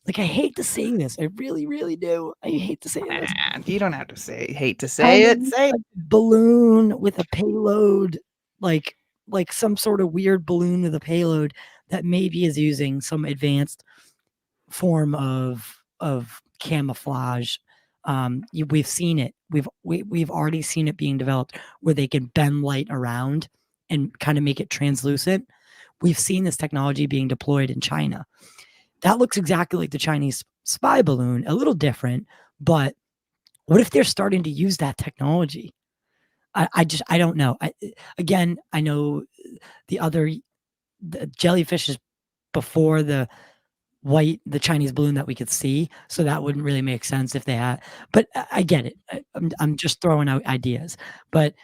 like, I hate to say this. I really, really do. I hate to say this. You don't have to hate to say it. Say a balloon with a payload, like some sort of weird balloon with a payload that maybe is using some advanced form of camouflage. We've seen it. We've already seen it being developed where they can bend light around and kind of make it translucent. We've seen this technology being deployed in China. That looks exactly like the Chinese spy balloon, a little different, but what if they're starting to use that technology? I don't know. I know the jellyfish is before the Chinese balloon that we could see, so that wouldn't really make sense if they had, but I get it. I'm just throwing out ideas, but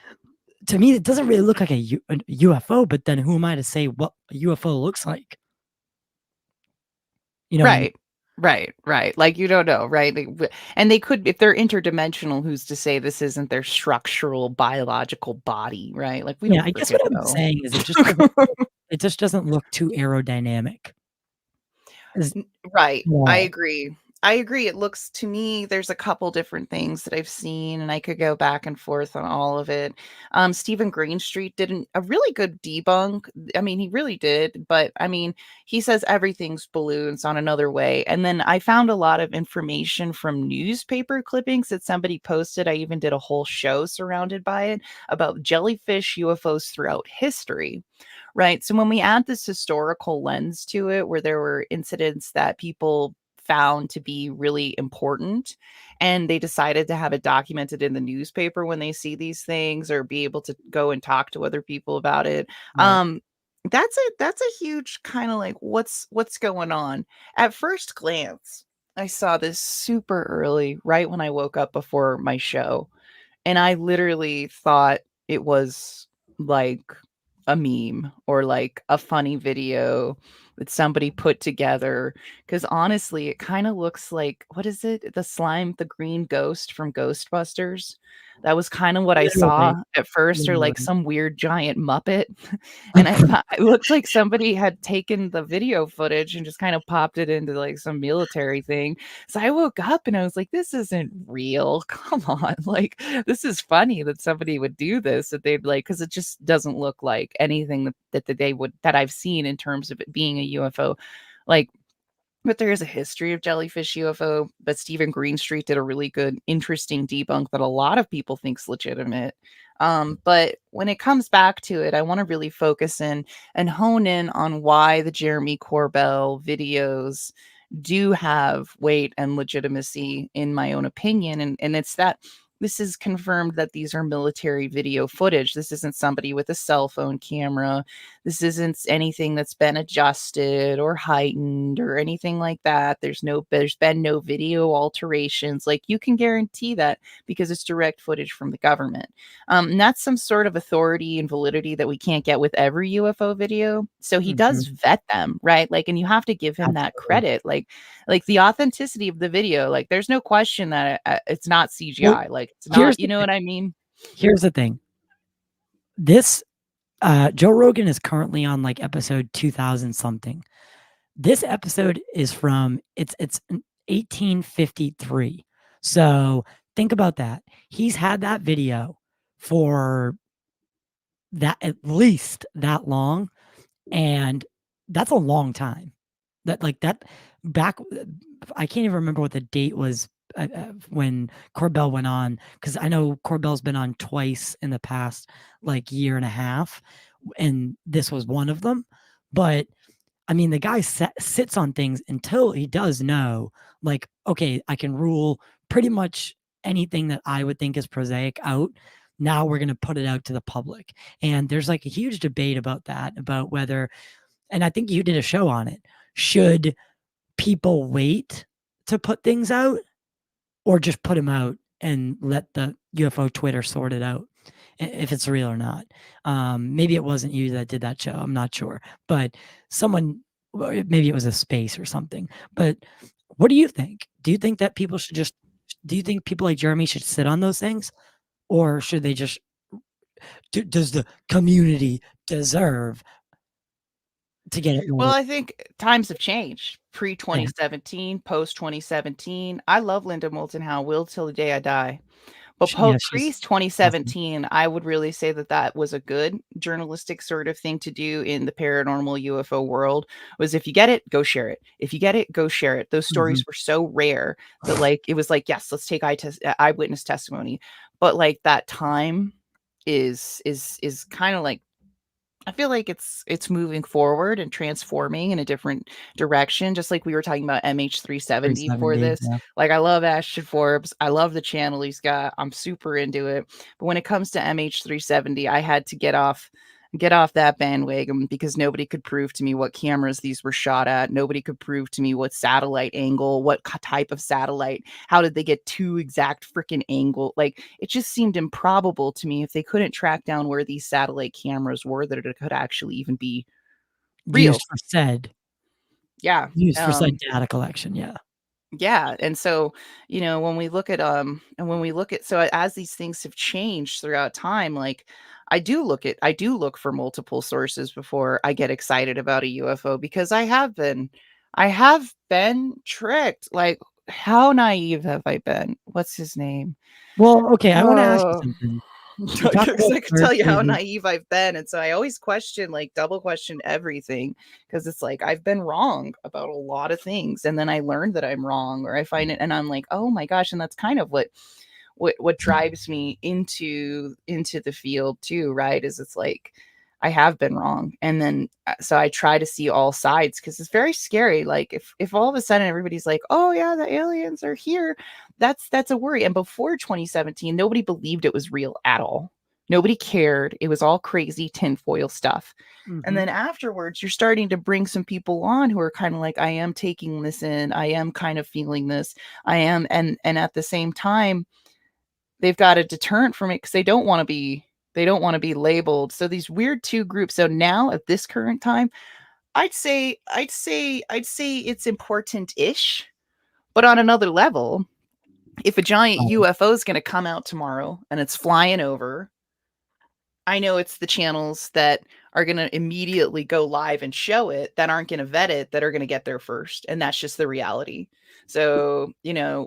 to me, it doesn't really look like a UFO, but then who am I to say what a UFO looks like? You know what I mean? Right. Like, you don't know, right? And they could, if they're interdimensional, who's to say this isn't their structural biological body, right? Like, we Yeah, don't I guess what I'm know. saying is it just doesn't look too aerodynamic. Right. Yeah. I agree. It looks to me, there's a couple different things that I've seen, and I could go back and forth on all of it. Stephen Greenstreet did a really good debunk. I mean, he really did, but I mean, he says everything's balloons on another way. And then I found a lot of information from newspaper clippings that somebody posted. I even did a whole show surrounded by it about jellyfish UFOs throughout history. Right. So when we add this historical lens to it, where there were incidents that people found to be really important, and they decided to have it documented in the newspaper when they see these things, or be able to go and talk to other people about it. Right. That's a huge kind of like, what's going on. At first glance, I saw this super early, right when I woke up before my show, and I literally thought it was like a meme or like a funny video that somebody put together, because honestly it kind of looks like, what is it, the green ghost from Ghostbusters? That was kind of what I saw at first, or like some weird giant Muppet. And I thought it looked like somebody had taken the video footage and just kind of popped it into like some military thing. So I woke up and I was like, this isn't real. Come on. Like, this is funny that somebody would do this, that they'd like, because it just doesn't look like anything that they would, that I've seen in terms of it being a UFO. Like, but there is a history of jellyfish UFO. But Stephen Greenstreet did a really good, interesting debunk that a lot of people think's legitimate. But when it comes back to it, I want to really focus in and hone in on why the Jeremy Corbell videos do have weight and legitimacy, in my own opinion. And it's that this is confirmed that these are military video footage. This isn't somebody with a cell phone camera. This isn't anything that's been adjusted or heightened or anything like that. There's been no video alterations. Like, you can guarantee that because it's direct footage from the government. And that's some sort of authority and validity that we can't get with every UFO video. So he does vet them, right? Like, and you have to give him that credit. Like the authenticity of the video, like, there's no question that it's not CGI. Like, it's not, you know what I mean? Here's the thing. This Joe Rogan is currently on like episode 2000 something. This episode is from it's 1853. So think about that. He's had that video for that at least that long, and that's a long time. That back, I can't even remember what the date was when Corbell went on, because I know Corbell's been on twice in the past like year and a half, and this was one of them. But I mean, the guy sits on things until he does know, like, okay, I can rule pretty much anything that I would think is prosaic out. Now we're going to put it out to the public. And there's like a huge debate about that, about whether, and I think you did a show on it, should people wait to put things out or just put them out and let the UFO Twitter sort it out if it's real or not? Maybe it wasn't you that did that show. I'm not sure, but someone, maybe it was a space or something. But what do you think? Do you think that people should just, do you think people like Jeremy should sit on those things, or should they just, does the community deserve to get it? Well, I think times have changed. Pre-2017, post-2017. I love Linda Moulton Howe, will till the day I die. But pre-2017, I would really say that was a good journalistic sort of thing to do in the paranormal UFO world, was if you get it, go share it. If you get it, go share it. Those stories were so rare that, like, it was like, yes, let's take eyewitness testimony. But like, that time is kind of like, I feel like it's moving forward and transforming in a different direction, just like we were talking about MH370 for this. Yeah. Like, I love Ashton Forbes. I love the channel he's got. I'm super into it. But when it comes to MH370, I had to get off that bandwagon because nobody could prove to me what cameras these were shot at. Nobody could prove to me what satellite angle, what type of satellite, how did they get two exact freaking angle? Like, it just seemed improbable to me if they couldn't track down where these satellite cameras were, that it could actually even be real. Used for said. Yeah. Used for said data collection. Yeah. Yeah. And so, you know, when we look at so as these things have changed throughout time, like, I do look for multiple sources before I get excited about a UFO, because I have been tricked. Like, how naive have I been? What's his name? Well, okay, I want to ask you something. I can tell you how naive I've been. And so I always double question everything, because it's like, I've been wrong about a lot of things. And then I learned that I'm wrong, or I find it and I'm like, oh my gosh. And that's kind of what drives me into the field too, right? Is it's like, I have been wrong. And then, so I try to see all sides, because it's very scary. Like, if all of a sudden everybody's like, oh yeah, the aliens are here, that's a worry. And before 2017, nobody believed it was real at all. Nobody cared. It was all crazy tinfoil stuff. And then afterwards, you're starting to bring some people on who are kind of like, I am taking this in. I am kind of feeling this. I am. And at the same time, they've got a deterrent from it, because they don't want to be labeled. So these weird two groups. So now at this current time, I'd say it's important-ish, but on another level. If a giant UFO is going to come out tomorrow and it's flying over, I know it's the channels that are going to immediately go live and show it, that aren't going to vet it, that are going to get there first. And that's just the reality. So, you know,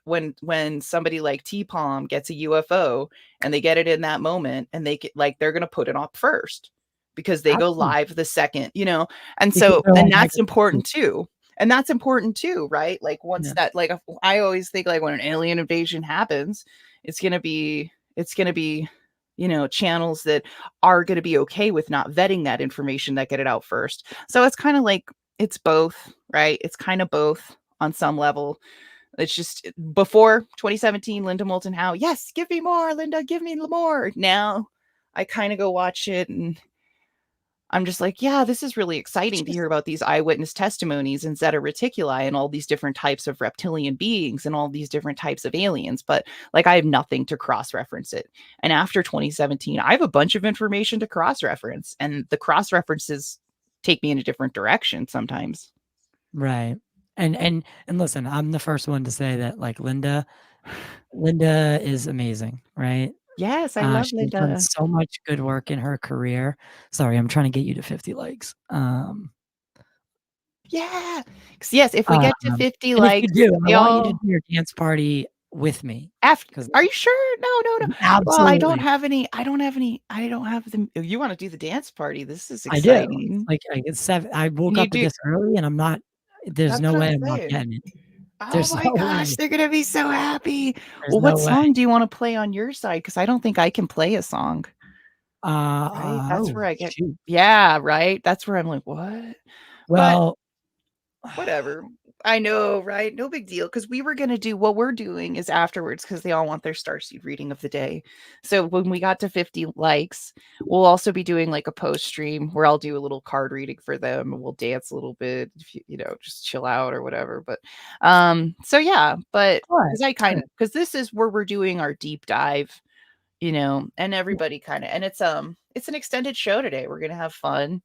when somebody like T-Palm gets a UFO and they get it in that moment, and they get, like, they're going to put it up first, because they go live the second, you know, and so, and that's important too. And that's important too, right? Like once that, like I always think like when an alien invasion happens, it's gonna be, you know, channels that are gonna be okay with not vetting that information that get it out first. So it's kind of like it's both, right? It's kind of both on some level. It's just before 2017, Linda Moulton Howe, yes, give me more, Linda, give me more. Now I kind of go watch it and I'm just like, yeah, this is really exciting to hear about these eyewitness testimonies and Zeta Reticuli and all these different types of reptilian beings and all these different types of aliens. But like, I have nothing to cross-reference it. And after 2017, I have a bunch of information to cross-reference, and the cross-references take me in a different direction sometimes. Right. And listen, I'm the first one to say that like Linda is amazing, right? Yes, I love she's done Linda. so much good work in her career. Sorry, I'm trying to get you to 50 likes. Yeah. Yes, if we get to 50 likes, if you do, I want you to do your dance party with me. After, are you sure? No. Absolutely. Well, I don't have them. If you want to do the dance party, this is I do. exciting. Like it's 7. I woke up this early and I'm not, there's no way I'm not getting it. Oh my gosh, they're gonna be so happy. Well, no what way. song do you want to play on your side? Because I don't think I can play a song. Right? That's where I get. Shoot. Yeah, right. That's where I'm like, what? Well, but whatever. I know, right? No big deal. Because we were gonna do what we're doing is afterwards, because they all want their starseed reading of the day. So when we got to 50 likes, we'll also be doing like a post stream where I'll do a little card reading for them and we'll dance a little bit, you know, just chill out or whatever. But so yeah, but because this is where we're doing our deep dive, you know, and everybody kind of, and it's an extended show today. We're gonna have fun.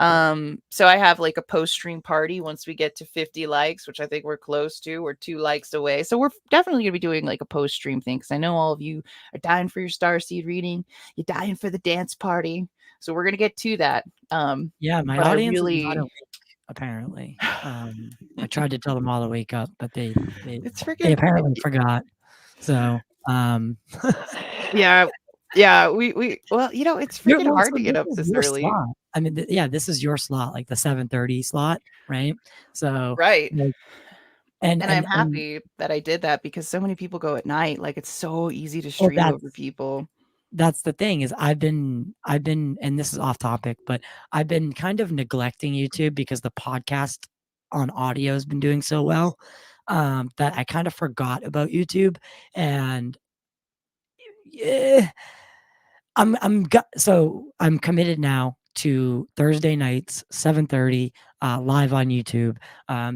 So I have like a post stream party once we get to 50 likes, which I think we're close to. We're 2 likes away. So we're definitely gonna be doing like a post stream thing, because I know all of you are dying for your starseed reading. You're dying for the dance party. So we're gonna get to that. Yeah, my audience is not awake, apparently. I tried to tell them all to wake up, but they apparently forgot. So yeah, we well, you know, it's freaking hard to get up this early. Slot. I mean, this is your slot, like the 7:30 slot, right? So right. Like, and I'm happy that I did that, because so many people go at night. Like, it's so easy to stream over people. That's the thing, is I've been, and this is off topic, but I've been kind of neglecting YouTube because the podcast on audio has been doing so well, that I kind of forgot about YouTube. And I'm committed now to Thursday nights, 7:30, live on YouTube.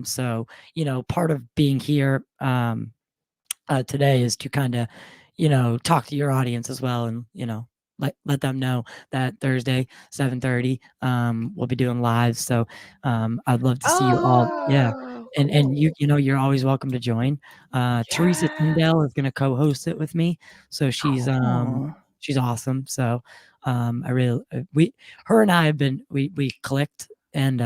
So, you know, part of being here today is to kind of, you know, talk to your audience as well, and, you know, let them know that Thursday, 7:30, we'll be doing live. So I'd love to see you all. Yeah. And you know, you're always welcome to join. Teresa Tyndale is going to co-host it with me. So she's awesome. So her and I have been, we clicked, and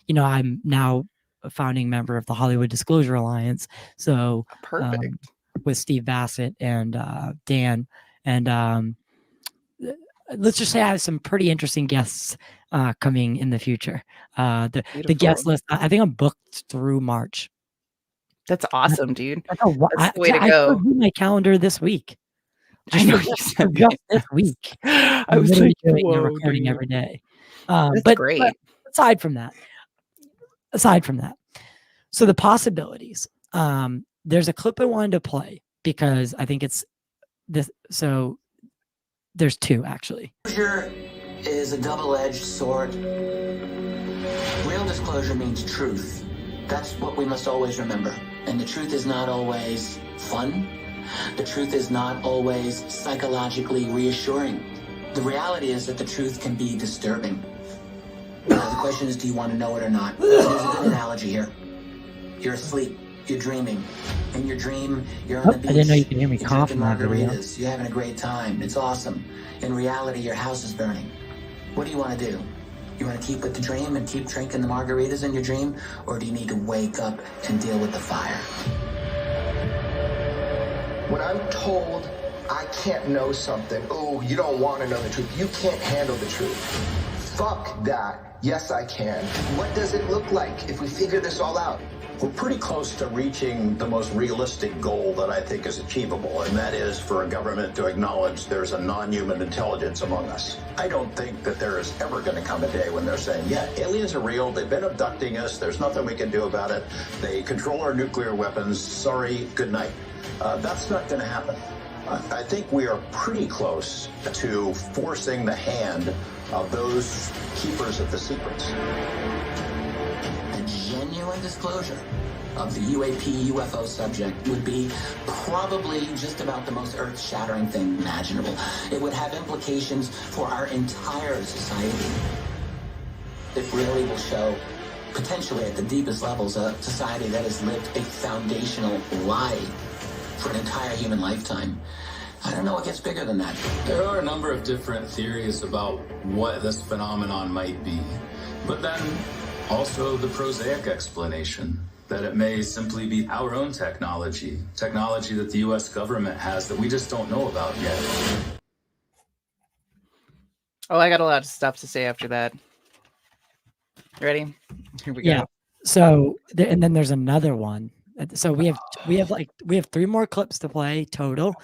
you know, I'm now a founding member of the Hollywood Disclosure Alliance. So perfect. With Steve Bassett and Dan, and let's just say I have some pretty interesting guests coming in the future. The guest list, I think I'm booked through March. That's awesome, dude. That's the way to go. I my calendar this week. I know just this week. I was like, doing a recording every day. That's great. But aside from that, so the possibilities. There's a clip I wanted to play because I think it's this. So there's 2 actually. Disclosure is a double-edged sword. Real disclosure means truth. That's what we must always remember. And the truth is not always fun. The truth is not always psychologically reassuring. The reality is that the truth can be disturbing. The question is, do you want to know it or not? There's a good analogy here. You're asleep. You're dreaming. In your dream, you're on the beach. I didn't know you could hear me coughing. Drinking margaritas. You're having a great time. It's awesome. In reality, your house is burning. What do you want to do? You want to keep with the dream and keep drinking the margaritas in your dream? Or do you need to wake up and deal with the fire? When I'm told I can't know something, oh, you don't want to know the truth. You can't handle the truth. Fuck that. Yes, I can. What does it look like if we figure this all out? We're pretty close to reaching the most realistic goal that I think is achievable, and that is for a government to acknowledge there's a non-human intelligence among us. I don't think that there is ever going to come a day when they're saying, yeah, aliens are real, they've been abducting us, there's nothing we can do about it, they control our nuclear weapons, sorry, good night. That's not going to happen. I think we are pretty close to forcing the hand of those keepers of the secrets. Genuine disclosure of the UAP UFO subject would be probably just about the most earth-shattering thing imaginable. It would have implications for our entire society. It really will show, potentially at the deepest levels, a society that has lived a foundational lie for an entire human lifetime. I don't know what gets bigger than that. There are a number of different theories about what this phenomenon might be, but then also the prosaic explanation that it may simply be our own technology that the U.S. government has that we just don't know about yet. Oh, I got a lot of stuff to say after that. Ready? Here we go. Yeah. So, and then there's another one. So we have 3 more clips to play total,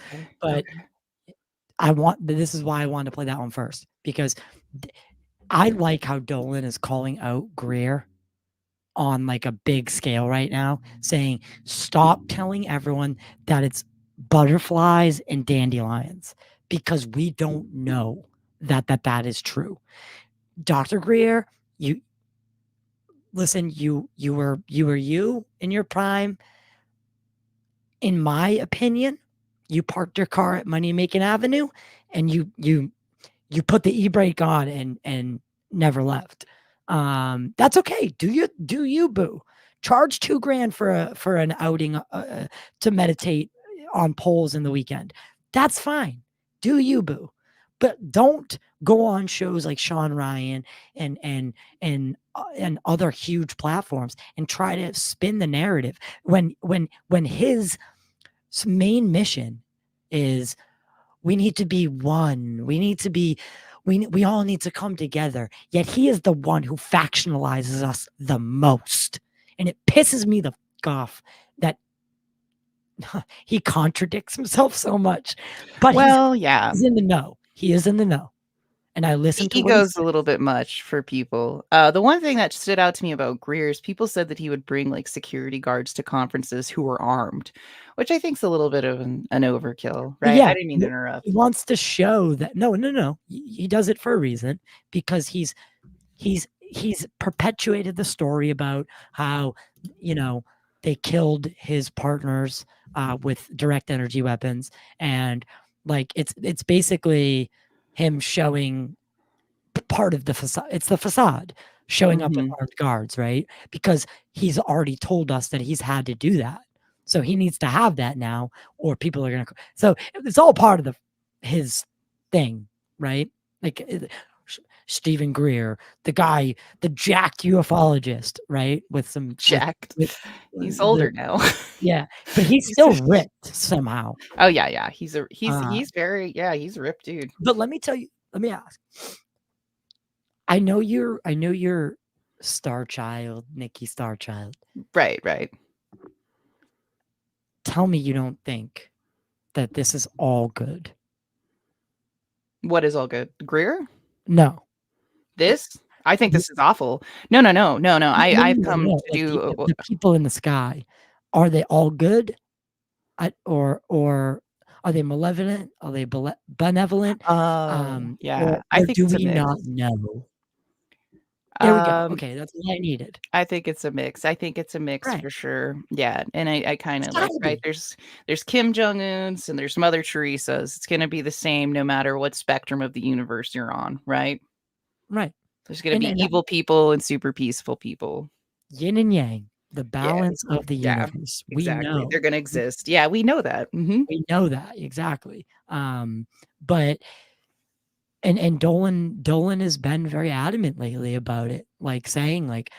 but this is why I wanted to play that one first, because I like how Dolan is calling out Greer on like a big scale right now, saying, stop telling everyone that it's butterflies and dandelions, because we don't know that is true. Dr. Greer, you were you in your prime. In my opinion, you parked your car at Money-Making Avenue and you put the e-brake on and never left. That's okay. Do you, boo? Charge $2,000 for an outing to meditate on poles in the weekend. That's fine. Do you, boo? But don't go on shows like Sean Ryan and other huge platforms and try to spin the narrative when his main mission is we need to be one. We all need to come together. Yet he is the one who factionalizes us the most. And it pisses me the f off that he contradicts himself so much. But he's in the know. He is in the know. And I listen to he goes a little bit much for people. The one thing that stood out to me about Greer is people said that he would bring like security guards to conferences who were armed, which I think is a little bit of an overkill, right? Yeah, I didn't mean to interrupt. He wants to show that no. He does it for a reason, because he's perpetuated the story about how, they killed his partners with direct energy weapons, and like it's basically him showing part of the facade. It's the facade showing up with armed guards, right? Because he's already told us that he's had to do that. So he needs to have that now, or people are going to. So it's all part of his thing, right? Like Stephen Greer, the jacked ufologist, right? With some jacked. He's older now. Yeah, but he's still ripped somehow. Oh yeah. He's ripped, dude. But let me ask. I know you're Star Child, Nikki Star Child. Right. Tell me you don't think that this is all good. What is all good? Greer? No. This? I think this is awful. No. I've come to do the people in the sky. Are they all good? Or are they malevolent? Are they benevolent? Yeah. I think do we not know? There we go. Okay, that's what I needed. I think it's a mix. For sure. Yeah, and I kind of like, right. There's Kim Jong-uns and there's Mother Teresa's. It's going to be the same no matter what spectrum of the universe you're on, right? Right. There's going to be evil people and super peaceful people. Yin and yang, the balance of the universe. Exactly. We know they're going to exist. Yeah, we know that. Mm-hmm. We know that exactly. But. And Dolan has been very adamant lately about it, like saying like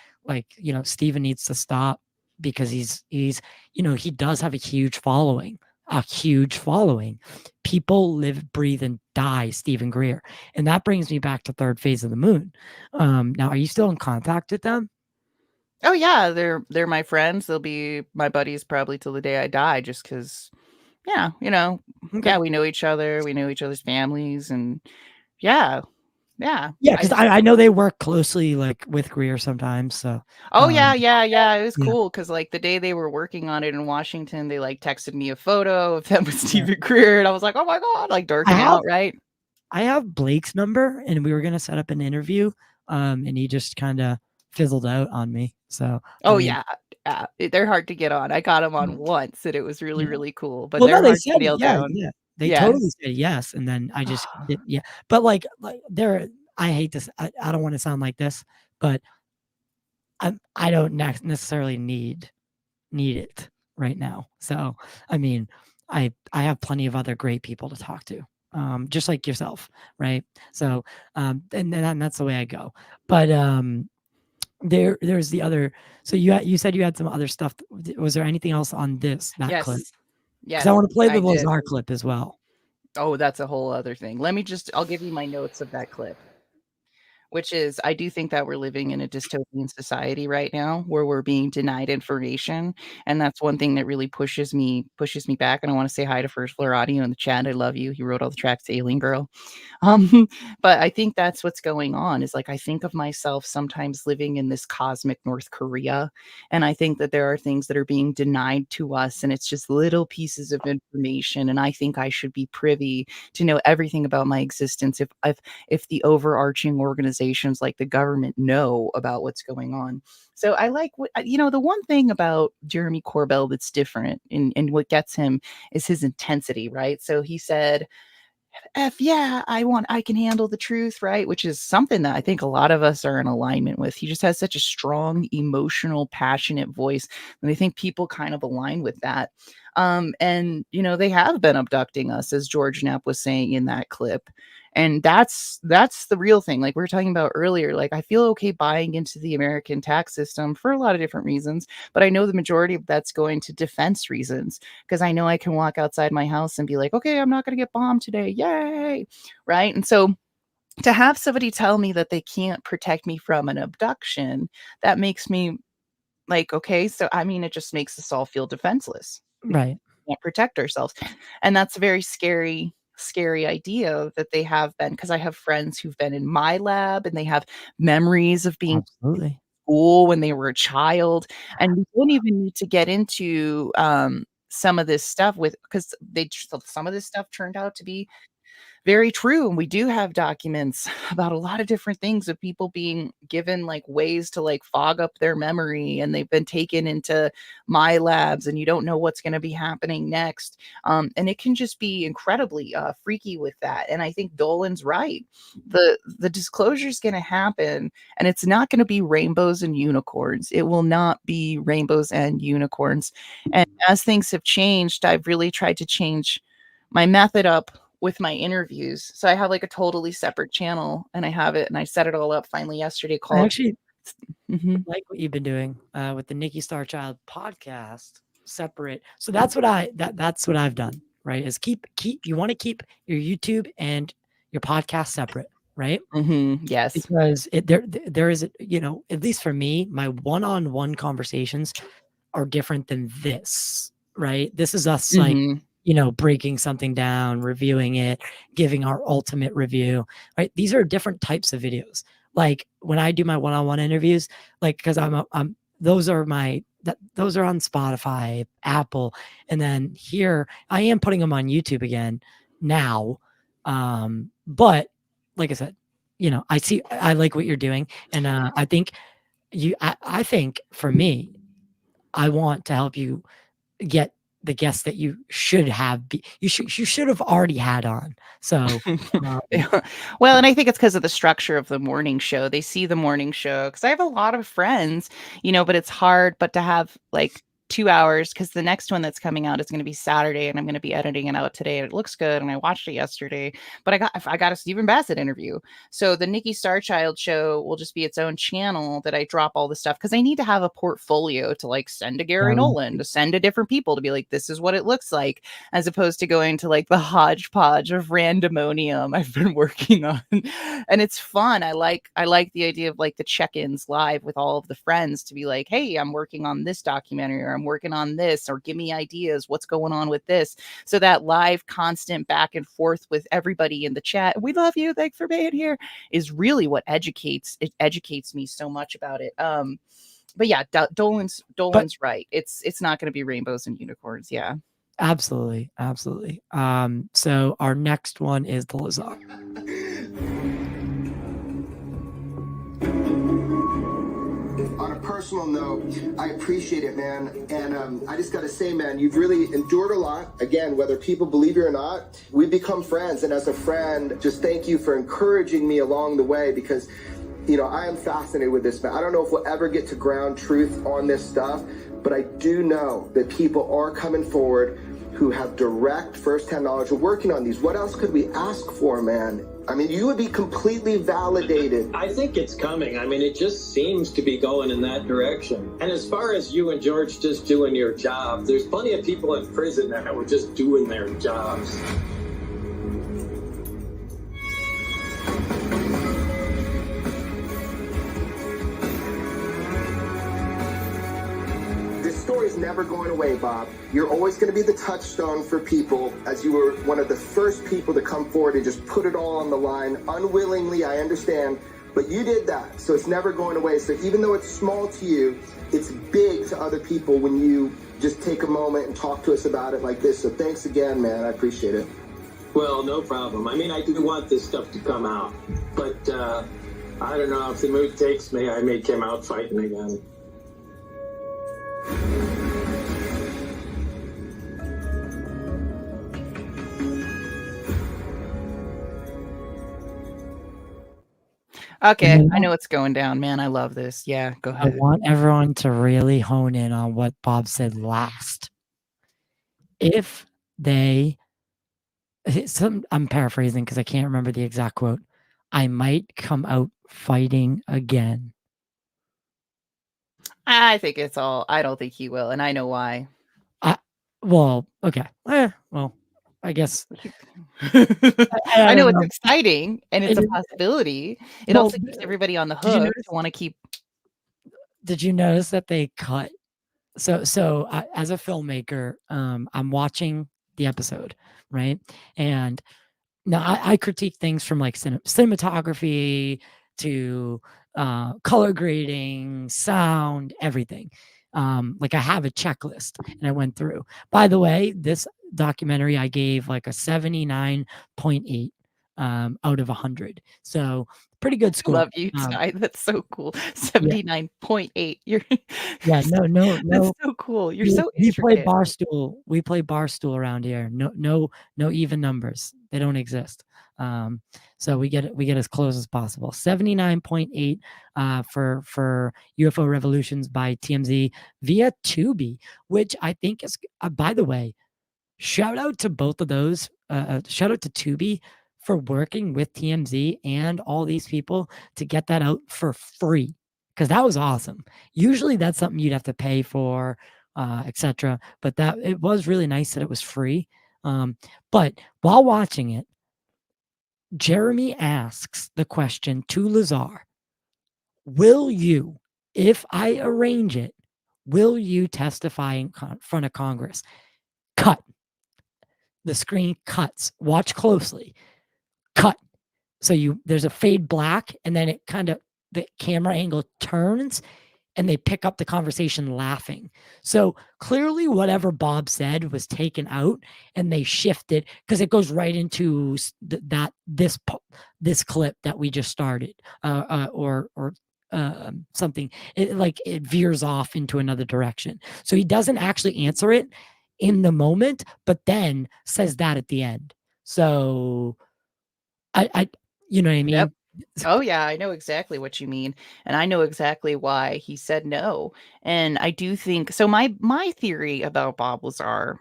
Stephen needs to stop because he's he does have a huge following. a huge following. People live, breathe, and die Stephen Greer. And that brings me back to Third Phase of the Moon. Now, are you still in contact with them? Oh yeah, they're my friends. They'll be my buddies probably till the day I die, just because, yeah, Okay. we know each other, we know each other's families, and yeah. Yeah, because I know they work closely like with Greer sometimes. So Oh yeah, it was yeah. cool because like the day they were working on it in Washington, they like texted me a photo of them with Stephen Greer, and I was like, oh my god, like dorking out, right? I have Blake's number, and we were gonna set up an interview, and he just kind of fizzled out on me. So Oh yeah, they're hard to get on. I got them on Mm. once, and it was really, Yeah. really cool. But Well, they're no, they hard to said nail yeah, down. yeah. They Yeah. totally said yes, and then I just yeah. But like they're I hate this. I don't want to sound like this, but I don't necessarily need it right now. So I mean, I have plenty of other great people to talk to, just like yourself, right? So and that's the way I go. But there's the other. So you said you had some other stuff. Was there anything else on that clip? Yes. Because I want to play the did. Lazar clip as well. Oh, that's a whole other thing. I'll give you my notes of that clip. Which is, I do think that we're living in a dystopian society right now where we're being denied information. And that's one thing that really pushes me back. And I want to say hi to First Floor Audio in the chat. I love you. He wrote all the tracks to Alien Girl. But I think that's what's going on is like, I think of myself sometimes living in this cosmic North Korea. And I think that there are things that are being denied to us. And it's just little pieces of information. And I think I should be privy to know everything about my existence if the overarching organizations like the government know about what's going on. So I like what, the one thing about Jeremy Corbell that's different and what gets him is his intensity, right? So he said, yeah, I can handle the truth, right? Which is something that I think a lot of us are in alignment with. He just has such a strong, emotional, passionate voice. And I think people kind of align with that. And they have been abducting us, as George Knapp was saying in that clip. And that's the real thing. Like we were talking about earlier, like I feel okay buying into the American tax system for a lot of different reasons, but I know the majority of that's going to defense reasons because I know I can walk outside my house and be like, okay, I'm not going to get bombed today. Yay. Right. And so to have somebody tell me that they can't protect me from an abduction, that makes me like, okay, so I mean, it just makes us all feel defenseless. Right. We can't protect ourselves. And that's a very scary idea that they have been, because I have friends who've been in my lab and they have memories of being absolutely in school when they were a child. And we don't even need to get into some of this stuff because some of this stuff turned out to be very true. And we do have documents about a lot of different things of people being given like ways to like fog up their memory, and they've been taken into my labs and you don't know what's going to be happening next. And it can just be incredibly freaky with that. And I think Dolan's right. The disclosure is going to happen, and it's not going to be rainbows and unicorns. It will not be rainbows and unicorns. And as things have changed, I've really tried to change my method up with my interviews. So I have like a totally separate channel, and I set it all up finally yesterday called. I actually like what you've been doing with the Nikki Starchild podcast separate. So that's what that's what I've done, right? Is keep you want to keep your YouTube and your podcast separate, right? Yes. Because there is, at least for me, my one-on-one conversations are different than this, right? This is us like breaking something down, reviewing it, giving our ultimate review, right? These are different types of videos. Like when I do my one-on-one interviews, like, cause those are on Spotify, Apple. And then here I am putting them on YouTube again now. But like I said, I like what you're doing. And I think I think for me, I want to help you get the guests that you should have you should have already had on. So well, and I think it's because of the structure of the morning show. They see the morning show because I have a lot of friends, but it's hard but to have like 2 hours because the next one that's coming out is going to be Saturday, and I'm going to be editing it out today. And it looks good, and I watched it yesterday. But I got a Stephen Bassett interview. So the Nikki Starchild show will just be its own channel that I drop all the stuff because I need to have a portfolio to like send to Gary Nolan, to send to different people to be like, this is what it looks like, as opposed to going to like the hodgepodge of randomonium I've been working on. And it's fun. I like the idea of like the check-ins live with all of the friends to be like, hey, I'm working on this documentary, or I'm working on this, or give me ideas, what's going on with this. So that live constant back and forth with everybody in the chat, we love you, thanks for being here, is really what educates me so much about it. But yeah, Dolan's right. It's not going to be rainbows and unicorns. Yeah. Absolutely. So our next one is the Lazar. On a personal note, I appreciate it, man. And I just got to say, man, you've really endured a lot. Again, whether people believe you or not, we've become friends. And as a friend, just thank you for encouraging me along the way, because, you know, I am fascinated with this, man. I don't know if we'll ever get to ground truth on this stuff, but I do know that people are coming forward who have direct first-hand knowledge of working on these. What else could we ask for, man? I mean, you would be completely validated. I think it's coming. I mean, it just seems to be going in that direction. And as far as you and George just doing your job, there's plenty of people in prison that were just doing their jobs. Story's never going away, Bob. You're always going to be the touchstone for people, as you were one of the first people to come forward and just put it all on the line. Unwillingly, I understand, but you did that, so it's never going away. So even though it's small to you, it's big to other people when you just take a moment and talk to us about it like this. So thanks again, man. I appreciate it. Well, no problem. I mean, I do want this stuff to come out, but I don't know, if the mood takes me, I may come out fighting again. Okay, I know what's going down, man. I love this. Yeah, go ahead. I want everyone to really hone in on what Bob said last. If they, I'm paraphrasing because I can't remember the exact quote. I might come out fighting again. I think it's all. I don't think he will, and I know why. Well, okay. Well, I guess. I know it's exciting and it's a possibility. It also keeps everybody on the hook to want to keep. Did you notice that they cut? So as a filmmaker, I'm watching the episode, right? And now I critique things from like cinematography to color grading, sound, everything. Like I have a checklist and I went through. By the way, this documentary I gave like a 79.8 out of 100. So pretty good score. Love you, Ty. That's so cool. 79.8. You're yeah, no. That's so cool. You're so we play barstool. We play barstool around here. No even numbers. They don't exist. So we get as close as possible. 79.8 for UFO Revolutions by TMZ via Tubi, which I think is, by the way, shout out to both of those. Shout out to Tubi for working with TMZ and all these people to get that out for free, because that was awesome. Usually that's something you'd have to pay for, etc. But that it was really nice that it was free. But while watching it, Jeremy asks the question to Lazar, will you, if I arrange it, will you testify in front of Congress? Cut. The screen cuts. Watch closely. Cut. So there's a fade black, and then it kind of, the camera angle turns and they pick up the conversation laughing. So clearly whatever Bob said was taken out and they shifted, because it goes right into this clip that we just started, or something. It veers off into another direction. So he doesn't actually answer it in the moment, but then says that at the end. So I you know what I mean? Yep. Oh yeah, I know exactly what you mean, and I know exactly why he said no. And I do think so. My theory about Bob Lazar,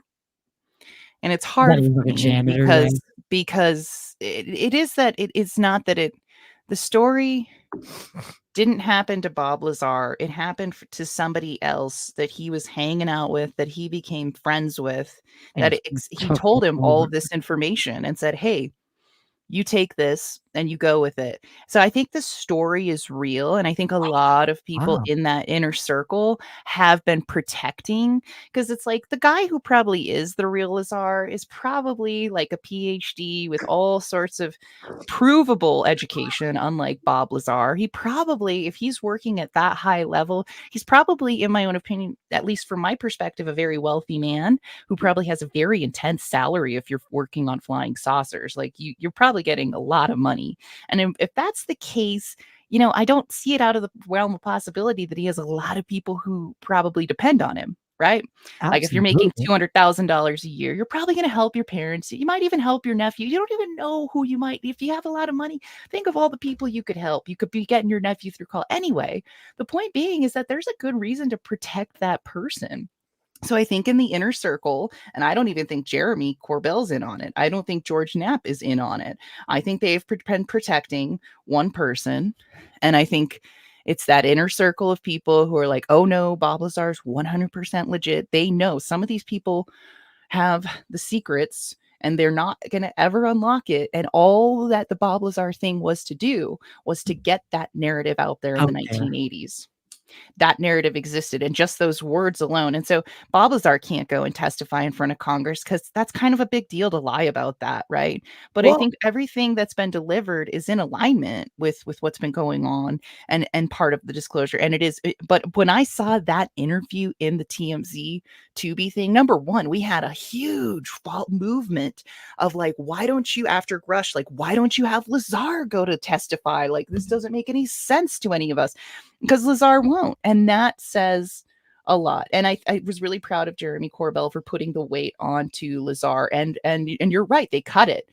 and it's That hard he for was like a me janitor, right? because it is that it's not that the story didn't happen to Bob Lazar. It happened to somebody else that he was hanging out with, that he became friends with, And that he he took it told him all over. of this information and said, "Hey, you take this and you go with it." So I think the story is real. And I think a lot of people Wow. in that inner circle have been protecting, because it's like the guy who probably is the real Lazar is probably like a PhD with all sorts of provable education, unlike Bob Lazar. He probably, if he's working at that high level, he's probably, in my own opinion, at least from my perspective, a very wealthy man who probably has a very intense salary if you're working on flying saucers. Like you're probably getting a lot of money. And if that's the case, I don't see it out of the realm of possibility that he has a lot of people who probably depend on him, right? Like if you're making Absolutely. $200,000 a year, you're probably going to help your parents. You might even help your nephew. You don't even know who you might, if you have a lot of money, think of all the people you could help. You could be getting your nephew through college. Anyway, the point being is that there's a good reason to protect that person. So I think in the inner circle, and I don't even think Jeremy Corbell's in on it. I don't think George Knapp is in on it. I think they've been protecting one person. And I think it's that inner circle of people who are like, oh no, Bob Lazar's 100% legit. They know some of these people have the secrets and they're not going to ever unlock it. And all that the Bob Lazar thing was to do was to get that narrative out there in the Out there. 1980s. That narrative existed and just those words alone. And so Bob Lazar can't go and testify in front of Congress because that's kind of a big deal to lie about that, right? But I Well, think everything that's been delivered is in alignment with what's been going on and part of the disclosure. And it is, but when I saw that interview in the TMZ Tubi thing, number one, we had a huge movement of like, why don't you, after Grush, like, why don't you have Lazar go to testify? Like, this doesn't make any sense to any of us, because Lazar won't. And that says a lot. And I was really proud of Jeremy Corbell for putting the weight onto Lazar. And you're right, they cut it,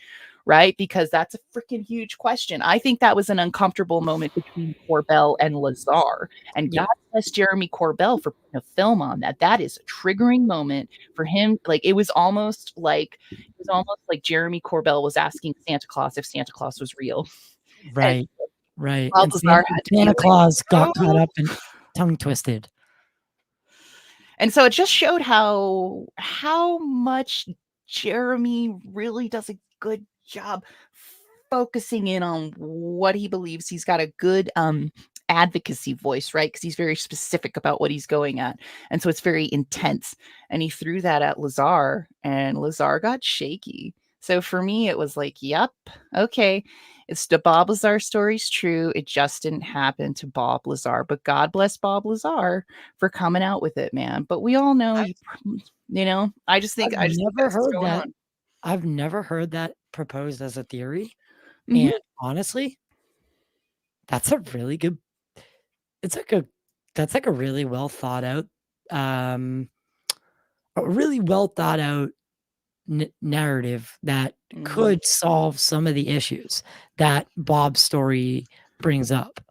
right? Because that's a freaking huge question. I think that was an uncomfortable moment between Corbell and Lazar. And yeah. God bless Jeremy Corbell for putting a film on that. That is a triggering moment for him. Like it was almost like Jeremy Corbell was asking Santa Claus if Santa Claus was real. And Right. Right. Bob And Lazar had to be Santa like, Claus got caught "Oh." up and tongue twisted. And so it just showed how much Jeremy really does a good job focusing in on what he believes. He's got a good advocacy voice, right? Because he's very specific about what he's going at. And so it's very intense. And he threw that at Lazar, and Lazar got shaky. So for me, it was like, yep, okay. It's the Bob Lazar story's true. It just didn't happen to Bob Lazar. But God bless Bob Lazar for coming out with it, man. But we all know, I just think I've never that's what's heard going that. on. I've never heard that proposed as a theory. Mhm. And honestly, that's a really good, that's like a really well thought out, narrative that could solve some of the issues that Bob's story brings up.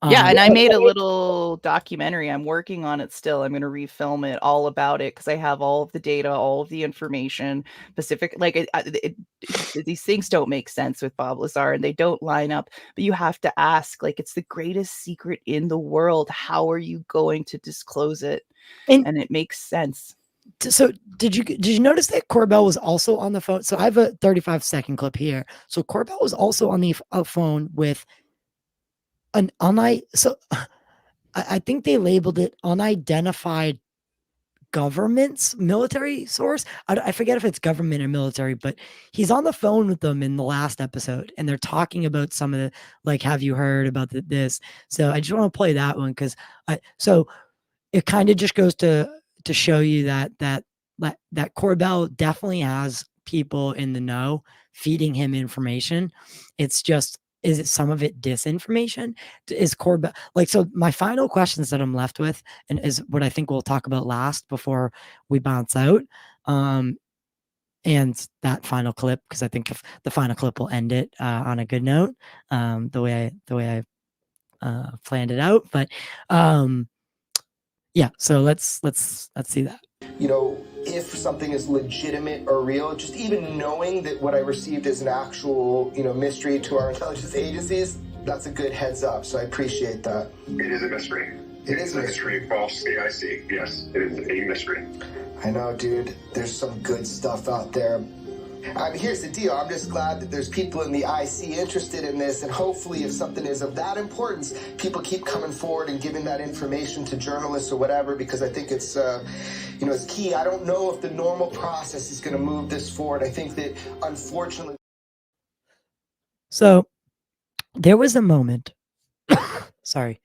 Yeah, and I made a little documentary. I'm working on it still. I'm going to refilm it all about it because I have all of the data, all of the information. These things don't make sense with Bob Lazar and they don't line up. But you have to ask, like, it's the greatest secret in the world. How are you going to disclose it? And it makes sense. So did you notice that Corbell was also on the phone? So I have a 35-second clip here. So Corbell was also on the phone with an I think they labeled it unidentified government's military source. I forget if it's government or military, but he's on the phone with them in the last episode and they're talking about some of the, like, have you heard about this? So I just want to play that one because so it kind of just goes to show you that Corbell definitely has people in the know feeding him information. It's just, is it some of it disinformation? Is Corbell like, so my final questions that I'm left with, and is what I think we'll talk about last before we bounce out, and that final clip, because I think the final clip will end it on a good note, the way I planned it out. But yeah, so let's see that. You know, if something is legitimate or real, just even knowing that what I received is an actual, you know, mystery to our intelligence agencies, that's a good heads up. So I appreciate that. It is a mystery. It is a mystery. False CIC. Yes, it is a mystery. I know, dude. There's some good stuff out there. I mean, here's the deal. I'm just glad that there's people in the IC interested in this, and hopefully if something is of that importance, people keep coming forward and giving that information to journalists or whatever, because I think it's, you know, it's key. I don't know if the normal process is going to move this forward. I think that, unfortunately... So, there was a moment... Sorry.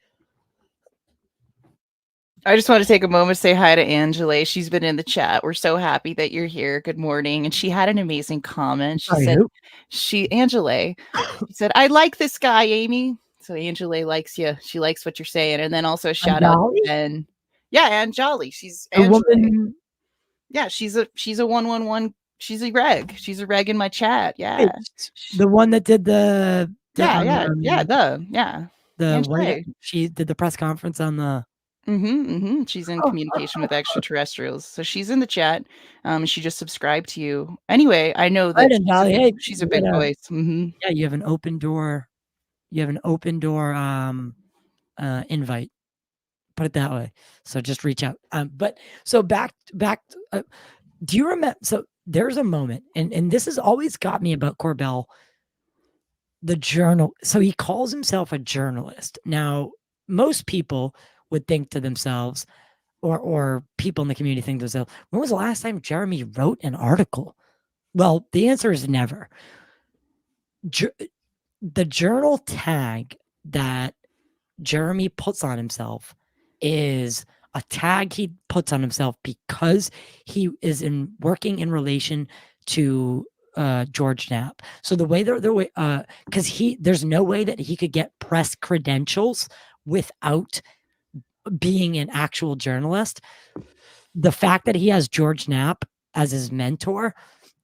I just want to take a moment to say hi to Angela. She's been in the chat. We're so happy that you're here. Good morning. And she had an amazing comment. She said, Angela, she said, I like this guy, Amy. So Angela likes you. She likes what you're saying. And then also shout out to Ben. Yeah, Ann Jolly. She's Angela. Yeah, she's a 111. She's a reg. She's a reg in my chat. Yeah. The one that did the she did the press conference on the She's in communication with extraterrestrials. So she's in the chat. She just subscribed to you. Anyway, I know that she's a big voice. Yeah, you have an open door. You have an open door invite. Put it that way. So just reach out. But so back. Do you remember? So there's a moment, and this has always got me about Corbell, the journal. So he calls himself a journalist. Now, most people would think to themselves, or people in the community think to themselves, when was the last time Jeremy wrote an article? Well, the answer is never. The journal tag that Jeremy puts on himself is a tag he puts on himself because he is working in relation to George Knapp. So the way because there's no way that he could get press credentials without being an actual journalist. The fact that he has George Knapp as his mentor,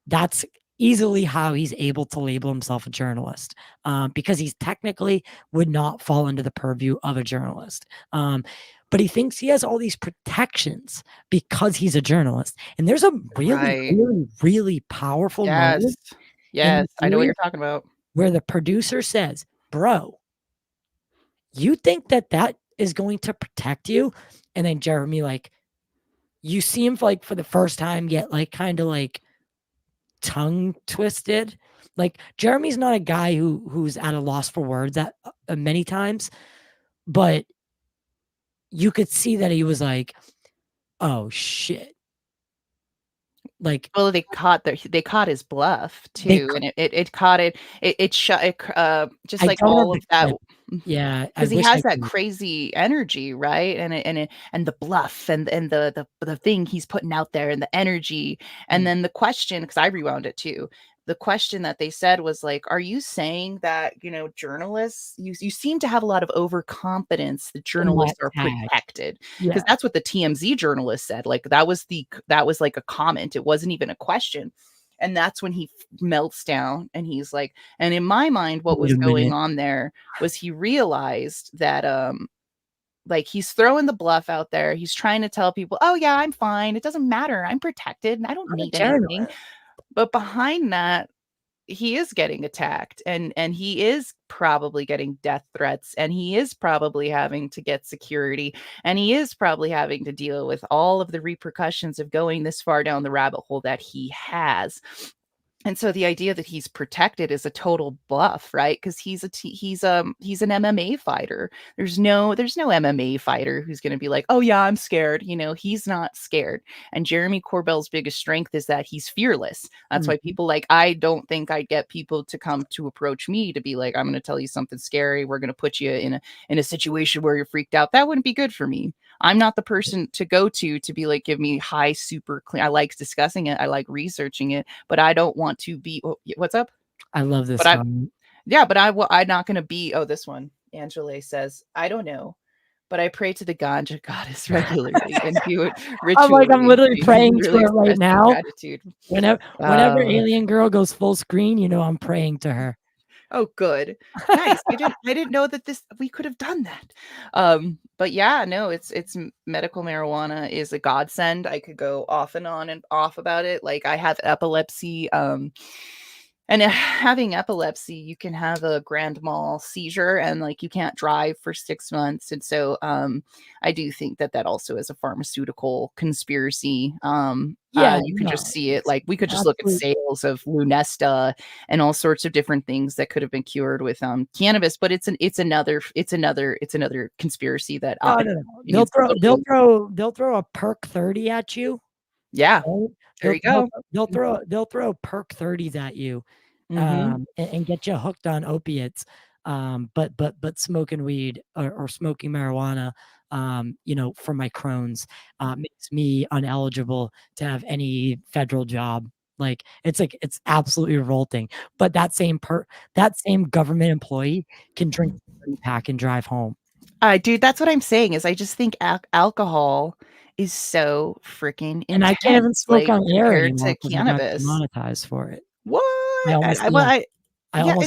that's easily how he's able to label himself a journalist, because he's technically would not fall into the purview of a journalist. But he thinks he has all these protections because he's a journalist. And there's a really powerful moment. Yes, I know what you're talking about. Where the producer says, bro, you think that is going to protect you? And then Jeremy, like, you see him like for the first time get like kind of like tongue twisted. Like, Jeremy's not a guy who's at a loss for words that many times, but you could see that he was like, oh shit. Like, well, they caught his bluff too, and it caught it shut just like all of that. Yeah, because he has that crazy energy, right? And the bluff and the thing he's putting out there and the energy, and then the question, because I rewound it too. The question that they said was like, are you saying that, you know, journalists, you seem to have a lot of overconfidence that journalists are protected? Because that's what the TMZ journalist said. Like that was like a comment. It wasn't even a question. And that's when he melts down and he's like, and in my mind, what was going on there was he realized that, like he's throwing the bluff out there. He's trying to tell people, oh yeah, I'm fine. It doesn't matter. I'm protected. I don't need anything. But behind that, he is getting attacked and he is probably getting death threats, and he is probably having to get security, and he is probably having to deal with all of the repercussions of going this far down the rabbit hole that he has. And so the idea that he's protected is a total bluff, right? Because he's an MMA fighter. There's no MMA fighter who's going to be like, oh yeah, I'm scared. You know, he's not scared. And Jeremy Corbell's biggest strength is that he's fearless. That's why people like, I don't think I'd get people to come to approach me to be like, I'm going to tell you something scary. We're going to put you in a situation where you're freaked out. That wouldn't be good for me. I'm not the person to go to be like, give me high, super clean. I like discussing it. I like researching it, but I don't want to be, what's up? I love this. But I'm not going to be, this one, Angela says, I don't know. But I pray to the ganja goddess regularly and do it I'm like, I'm ritually. literally praying Really to her right express my now. gratitude. Whenever Alien Girl goes full screen, you know I'm praying to her. Oh, good. Nice. I didn't know that we could have done that. But yeah, no, medical marijuana is a godsend. I could go off and on and off about it. Like I have epilepsy, and having epilepsy, you can have a grand mal seizure and like you can't drive for 6 months. And so I do think that also is a pharmaceutical conspiracy. You can just see it. Like we could just look at sales of Lunesta and all sorts of different things that could have been cured with cannabis, but it's another conspiracy that no. They'll throw a perk 30 at you. Yeah. Right? There you go. They'll throw perk 30s at you, and get you hooked on opiates. But smoking weed or smoking marijuana, for my Crohn's, makes me ineligible to have any federal job. Like it's absolutely revolting. But that same government employee can drink a 30-pack and drive home. Dude, that's what I'm saying. Is I just think alcohol is so freaking intense. And I can't even smoke on air anymore to cannabis. Monetized for it. What? I almost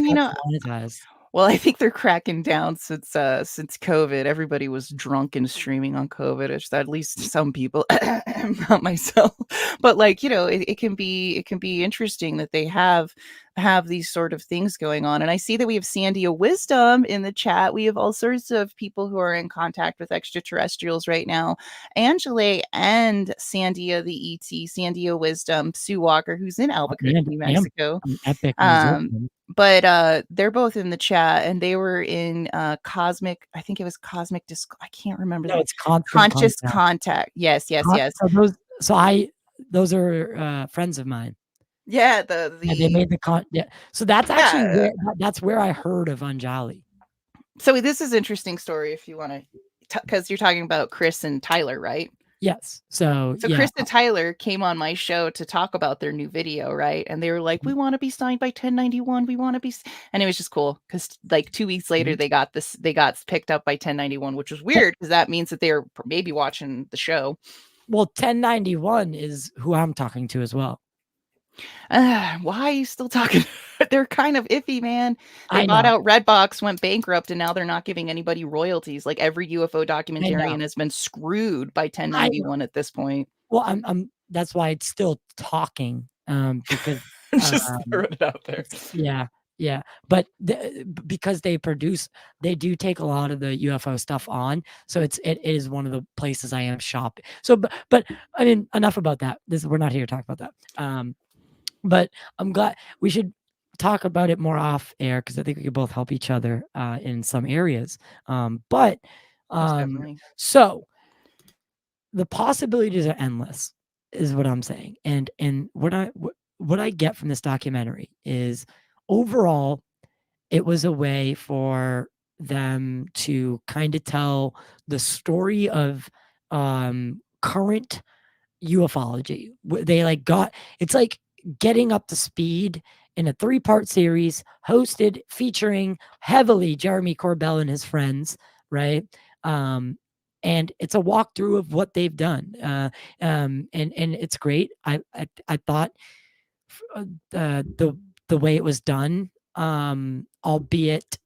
got monetized. Well, I think they're cracking down since COVID. Everybody was drunk and streaming on COVID. At least some people, not myself. But like, it can be interesting that they have these sort of things going on. And I see that we have Sandia Wisdom in the chat. We have all sorts of people who are in contact with extraterrestrials right now. Angela and Sandia the ET, Sandia Wisdom, Sue Walker, who's in Albuquerque, New Mexico. Epic. But they're both in the chat, and they were in cosmic. I think it was cosmic disc. I can't remember. No, it's conscious contact. Yes. So those are friends of mine. Yeah, they made the yeah. So that's actually that's where I heard of Anjali. So this is an interesting story if you want to, because you're talking about Chris and Tyler, right? Yes. So yeah. Chris and Tyler came on my show to talk about their new video, right? And they were like, "We want to be signed by 1091. We want to be," and it was just cool because like 2 weeks later they got picked up by 1091, which was weird because that means that they were maybe watching the show. Well, 1091 is who I'm talking to as well. Why are you still talking? They're kind of iffy, man. They bought out Redbox, went bankrupt, and now they're not giving anybody royalties. Like every UFO documentarian has been screwed by 1091 at this point. Well, I'm that's why it's still talking, because just throw it out there. Yeah. But because they do take a lot of the UFO stuff on, so it is one of the places I am shopping. So, but I mean, enough about that. We're not here to talk about that. But I'm glad we should talk about it more off air because I think we could both help each other in some areas. So the possibilities are endless, is what I'm saying. And what I get from this documentary is overall, it was a way for them to kind of tell the story of current ufology. They it's like getting up to speed in a 3-part series hosted featuring heavily Jeremy Corbell and his friends, right? And it's a walkthrough of what they've done. And it's great. I thought the way it was done, albeit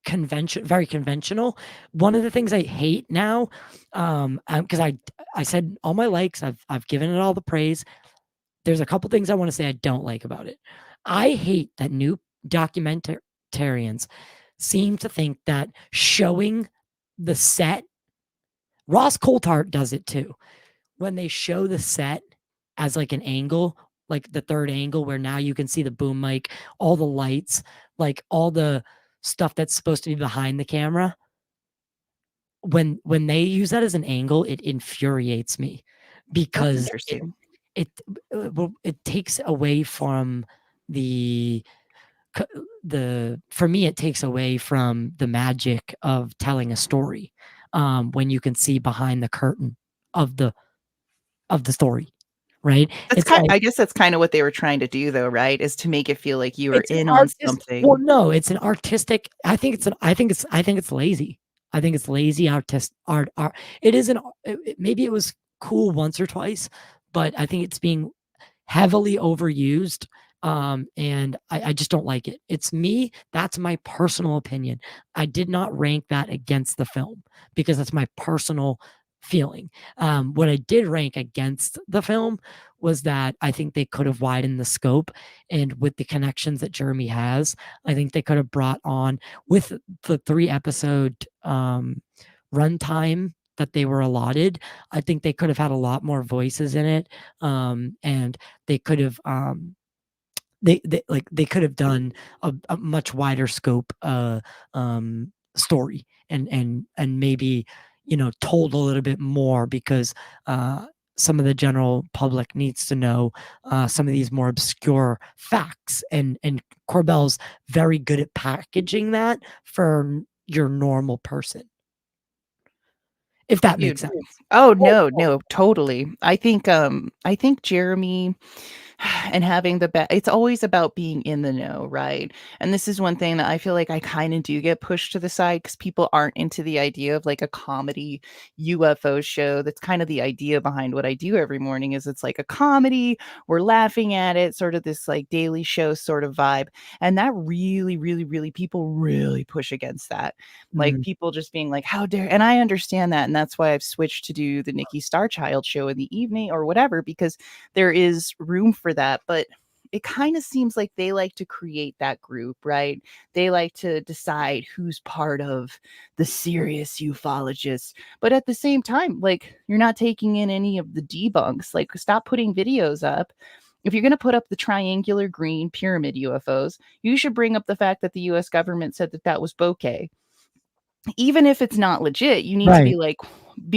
very conventional. One of the things I hate now, because I said all my likes, I've given it all the praise. There's a couple things I want to say I don't like about it. I hate that new documentarians seem to think that showing the set, Ross Coulthart does it too. When they show the set as like an angle, like the third angle where now you can see the boom mic, all the lights, like all the stuff that's supposed to be behind the camera. When they use that as an angle, it infuriates me because it takes away from for me, it takes away from the magic of telling a story when you can see behind the curtain of the story, right? I guess that's kind of what they were trying to do, though, right? Is to make it feel like you were in on something. Well, no, it's an artistic. I think it's lazy. I think it's lazy art. It isn't. Maybe it was cool once or twice, but I think it's being heavily overused. And I just don't like it. It's me. That's my personal opinion. I did not rank that against the film because that's my personal feeling. What I did rank against the film was that I think they could have widened the scope, and with the connections that Jeremy has, I think they could have brought on, with the 3-episode runtime that they were allotted, I think they could have had a lot more voices in it, and they could have they could have done a much wider scope story, and maybe, told a little bit more, because some of the general public needs to know some of these more obscure facts, and Corbell's very good at packaging that for your normal person, if that makes sense. Oh, no, totally. I think Jeremy and having it's always about being in the know, right? And this is one thing that I feel like I kind of do get pushed to the side, because people aren't into the idea of like a comedy UFO show. That's kind of the idea behind what I do every morning, is it's like a comedy, we're laughing at it, sort of this like Daily Show sort of vibe. And that really, really, really, people really push against that. Like people just being like, how dare, and I understand that. And that's why I've switched to do the Nikki Starchild show in the evening or whatever, because there is room for that. But it kind of seems like they like to create that group, right? They like to decide who's part of the serious ufologists. But at the same time, like, you're not taking in any of the debunks. Like, stop putting videos up. If you're going to put up the triangular green pyramid UFOs, you should bring up the fact that the US government said that that was bokeh. Even if it's not legit, you need to be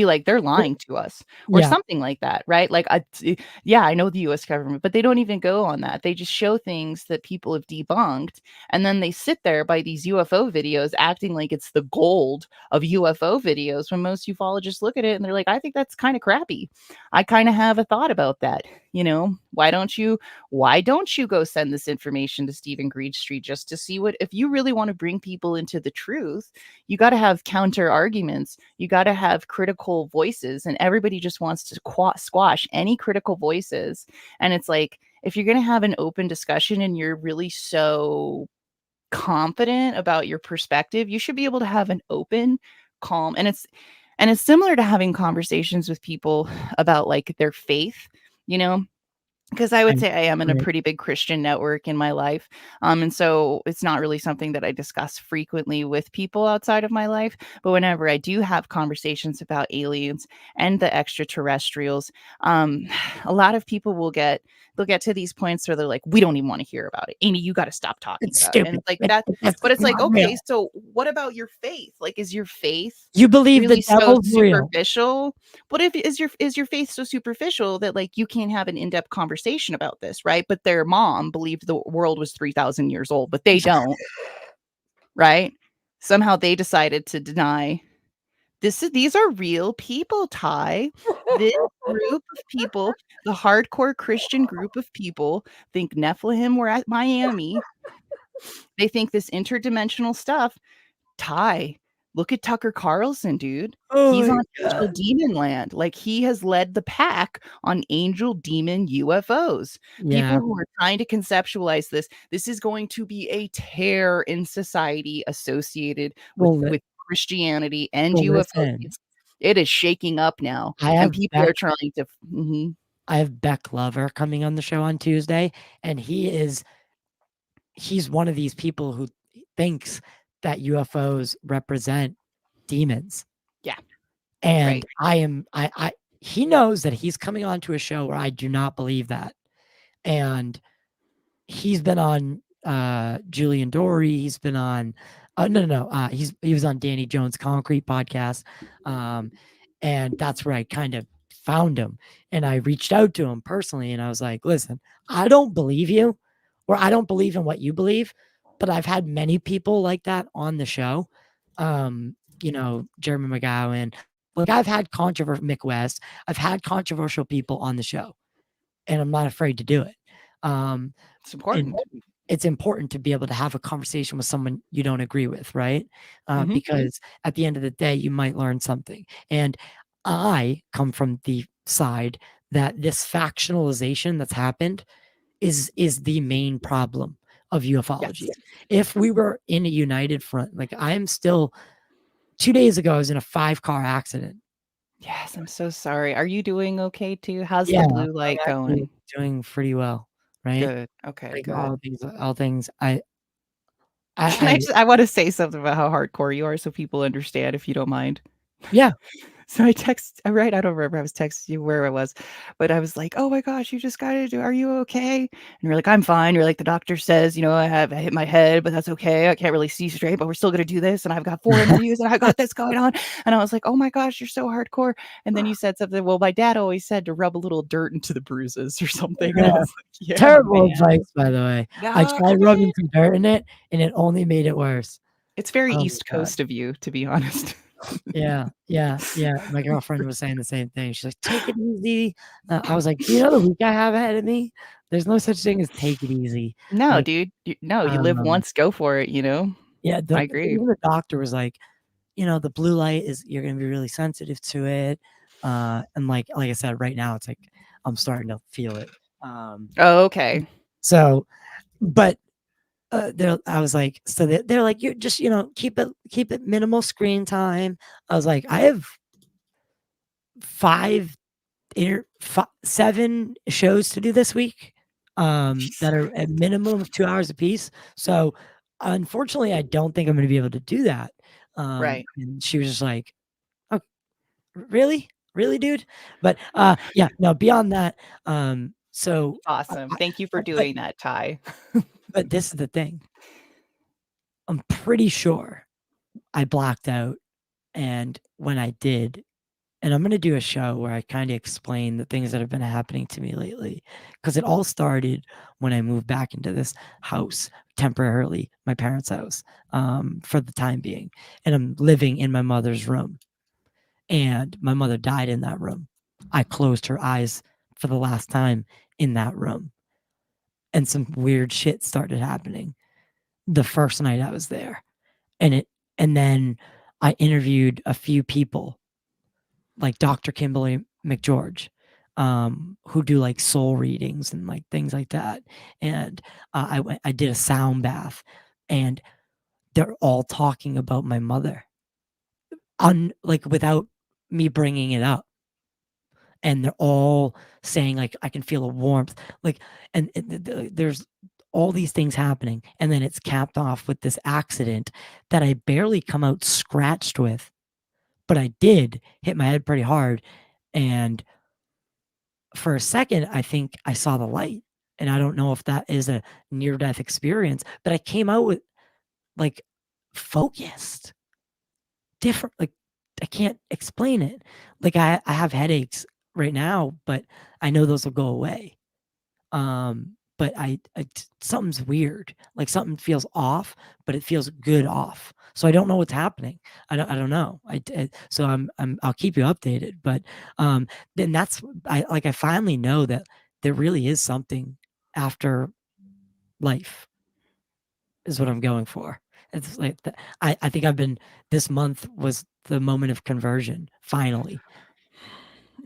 like, they're lying to us, or something like that, right? Like, I know the US government, but they don't even go on that. They just show things that people have debunked, and then they sit there by these UFO videos acting like it's the gold of UFO videos, when most ufologists look at it and they're like, I think that's kind of crappy. I kind of have a thought about that. Why don't you go send this information to Stephen Greenstreet just to see if you really want to bring people into the truth, you got to have counter arguments. You got to have critical voices, and everybody just wants to squash any critical voices. And it's like, if you're going to have an open discussion and you're really so confident about your perspective, you should be able to have an open, calm, and it's similar to having conversations with people about like their faith, because I would say I am in a pretty big Christian network in my life. And so it's not really something that I discuss frequently with people outside of my life. But whenever I do have conversations about aliens and the extraterrestrials, a lot of people they'll get to these points where they're like, we don't even want to hear about it. Amy, you got to stop talking about it. And it's like that. But it's like, okay, so what about your faith? Like, is your faith you believe really the devil's so real? Superficial? What if is your faith so superficial that like you can't have an in-depth conversation about this, right? But their mom believed the world was 3,000 years old, but they don't, right? Somehow they decided to deny. These are real people, Ty. This group of people, the hardcore Christian group of people, think Nephilim were at Miami. They think this interdimensional stuff. Ty, look at Tucker Carlson, dude. He's on Angel Demon Land. Like, he has led the pack on Angel Demon UFOs. People who are trying to conceptualize this is going to be a tear in society associated with Christianity and UFOs. It is shaking up now. And people are trying to. I have Beck Lover coming on the show on Tuesday, and he's one of these people who thinks that UFOs represent demons. Yeah. And he knows that he's coming on to a show where I do not believe that. And he's been on Julian Dory. He's been on he was on Danny Jones' Concrete podcast. And that's where I kind of found him. And I reached out to him personally, and I was like, listen, I don't believe you, or I don't believe in what you believe, but I've had many people like that on the show. Jeremy McGowan. Like, I've had Mick West. I've had controversial people on the show, and I'm not afraid to do it. It's important. it's important to be able to have a conversation with someone you don't agree with, right? Because at the end of the day, you might learn something. And I come from the side that this factionalization that's happened is the main problem of ufology. Yes. If we were in a united front, like I'm still 2 days ago, I was in a 5-car accident. Yes, I'm so sorry. Are you doing okay too? How's Yeah, the blue I'm light actually going? doing pretty well, right? Good. Okay, Like good. all things Can I I want to say something about how hardcore you are so people understand if you don't mind. yeah. So I don't remember I was texting you where I was, but I was like, "Oh my gosh, you just gotta do, are you okay?" And you're like, "I'm fine." You're like, "The doctor says, I hit my head, but that's okay. I can't really see straight, but we're still gonna do this. And I've got 4 interviews and I've got this going on." And I was like, "Oh my gosh, you're so hardcore." And then you said something, well, my dad always said to rub a little dirt into the bruises or something. And I Yeah. was like, yeah, Terrible man. advice, by the way. I Yeah, tried rubbing some dirt in it, and it only made it worse. it's very Oh East my god. Coast of you, to be honest. Yeah, yeah, yeah. My girlfriend was saying the same thing. She's like, "Take it easy." I was like, "Do you know the week I have ahead of me? There's no such thing as take it easy." No, Like, dude. You live once, go for it, yeah, I agree. even the doctor was like, the blue light is you're gonna be really sensitive to it. And like I said, right now it's like I'm starting to feel it. Oh, okay. So, but I was like, so they're like, you just, keep it minimal screen time. I was like, I have 7 shows to do this week, that are at minimum of 2 hours apiece. So unfortunately, I don't think I'm going to be able to do that. Right. And she was just like, "Oh, really? Really, dude?" But yeah, no, beyond that, so Awesome. Thank you for doing that, Ty. but this is the thing. I'm pretty sure I blacked out, and when I did, and I'm gonna do a show where I kind of explain the things that have been happening to me lately, because it all started when I moved back into this house temporarily, my parents' house, for the time being, and I'm living in my mother's room, and my mother died in that room. I closed her eyes for the last time in that room, and some weird shit started happening the first night I was there. And then I interviewed a few people like Dr. Kimberly McGeorge, who do like soul readings and like things like that. And I did a sound bath, and they're all talking about my mother like without me bringing it up. And they're all saying like, I can feel a warmth, like, and there's all these things happening. And then it's capped off with this accident that I barely come out scratched with, but I did hit my head pretty hard. And for a second, I think I saw the light. And I don't know if that is a near-death experience, but I came out with like focused, different, like I can't explain it. Like I have headaches right now, but I know those will go away. But something's weird. Like something feels off, but it feels good off. So I don't know what's happening. I don't know. So I'll keep you updated. But then I finally know that there really is something after life is what I'm going for. It's like I think this month was the moment of conversion finally.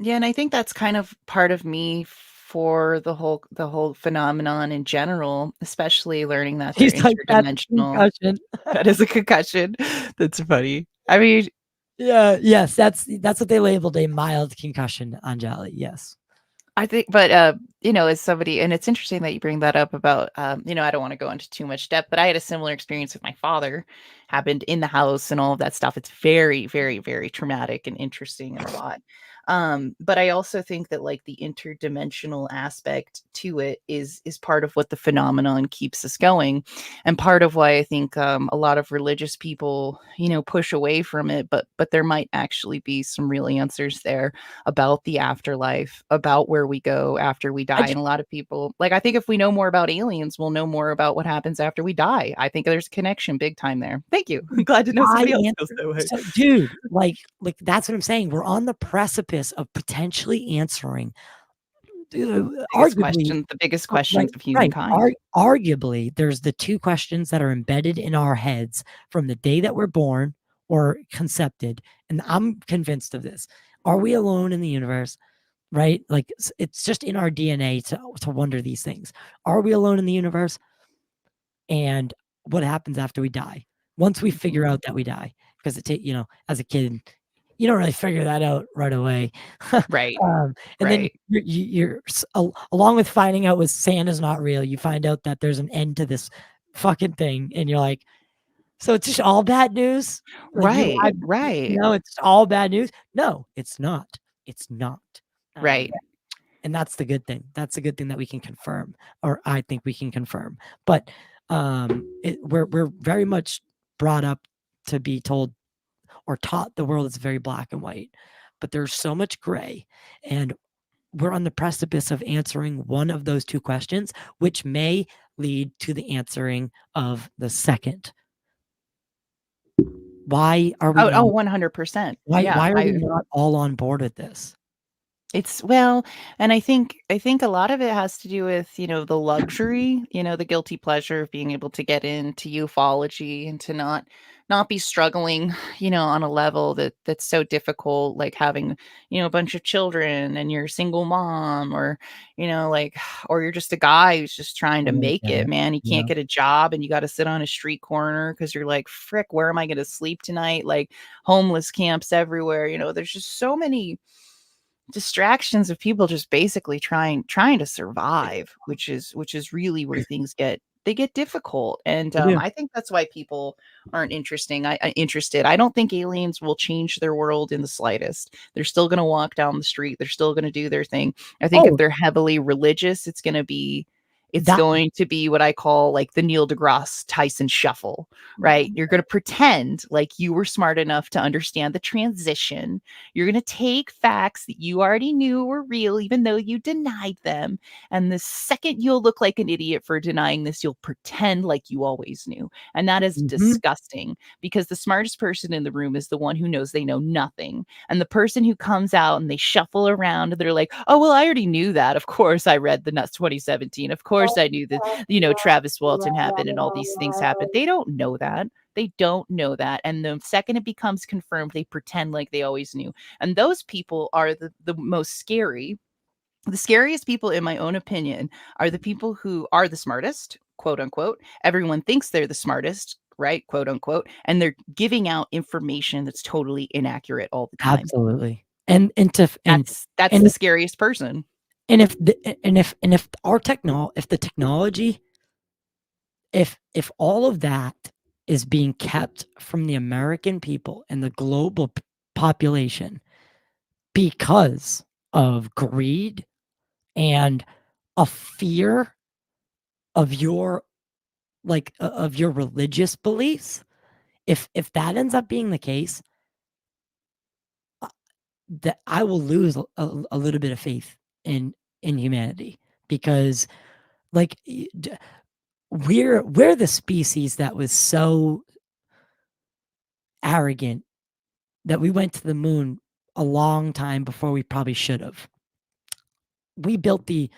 Yeah, and I think that's kind of part of me for the whole phenomenon in general, especially learning that they're He's like, "That's a interdimensional. concussion." That is a concussion. That's funny. I mean, Yeah, yes, that's what they labeled a mild concussion on Jolly. Yes. I think, but as somebody, and it's interesting that you bring that up about, I don't want to go into too much depth, but I had a similar experience with my father, happened in the house and all of that stuff. It's very, very, very traumatic and interesting and a lot. But I also think that like the interdimensional aspect to it is part of what the phenomenon keeps us going, and part of why I think a lot of religious people, push away from it. But there might actually be some real answers there about the afterlife, about where we go after we die. And a lot of people, like, I think if we know more about aliens, we'll know more about what happens after we die. I think there's a connection big time there. Thank you. I'm glad to know somebody else feels that way. So, dude, like that's what I'm saying. We're on the precipice of potentially answering arguably, the biggest right, questions of right. humankind. Arguably, there's the two questions that are embedded in our heads from the day that we're born or concepted, and I'm convinced of this. Are we alone in the universe? Right? Like it's just in our DNA to wonder these things. Are we alone in the universe? And what happens after we die? Once we figure out that we die, because as a kid, you don't really figure that out right away. Right. And then Right. you're along with finding out was Santa's not real, you find out that there's an end to this fucking thing, and you're like, so it's just all bad news? Like Right. Right. it's all bad news? No, it's not. It's not. Right. And that's the good thing. That's the good thing that we can confirm, or I think we can confirm. But we're very much brought up to be told or taught the world is very black and white, but there's so much gray, and we're on the precipice of answering one of those two questions, which may lead to the answering of the second. Why are we? 100%. Why Yeah, are we not all on board with this? It's and I think a lot of it has to do with, the luxury, the guilty pleasure of being able to get into ufology and to not be struggling, on a level that's so difficult, like having, a bunch of children and you're a single mom, or, or you're just a guy who's just trying to make it, man. You can't get a job and you got to sit on a street corner because you're like, frick, where am I going to sleep tonight? Like homeless camps everywhere. There's just so many distractions of people just basically trying to survive, which is really where things get difficult. And I think that's why people aren't interested. I don't think aliens will change their world in the slightest. They're still going to walk down the street. They're still going to do their thing. I think if they're heavily religious, it's going to be what I call like the Neil deGrasse Tyson shuffle, right? You're going to pretend like you were smart enough to understand the transition. You're going to take facts that you already knew were real, even though you denied them. And the second you'll look like an idiot for denying this, you'll pretend like you always knew. And that is disgusting, because the smartest person in the room is the one who knows they know nothing. And the person who comes out and they shuffle around and they're like, oh, well, I already knew that. Of course, I read the Nuts 2017. Of course, I knew that, Travis Walton happened and all these things happened. They don't know that. They don't know that. And the second it becomes confirmed, they pretend like they always knew. And those people are the most scary. The scariest people, in my own opinion, are the people who are the smartest, quote unquote. Everyone thinks they're the smartest, right? Quote unquote. And they're giving out information that's totally inaccurate all the time. Absolutely. And that's the scariest person. And if the technology, if all of that is being kept from the American people and the global population because of greed and a fear of your religious beliefs, if that ends up being the case, that I will lose a little bit of faith in humanity, because like we're the species that was so arrogant that we went to the moon a long time before we probably should have. We built the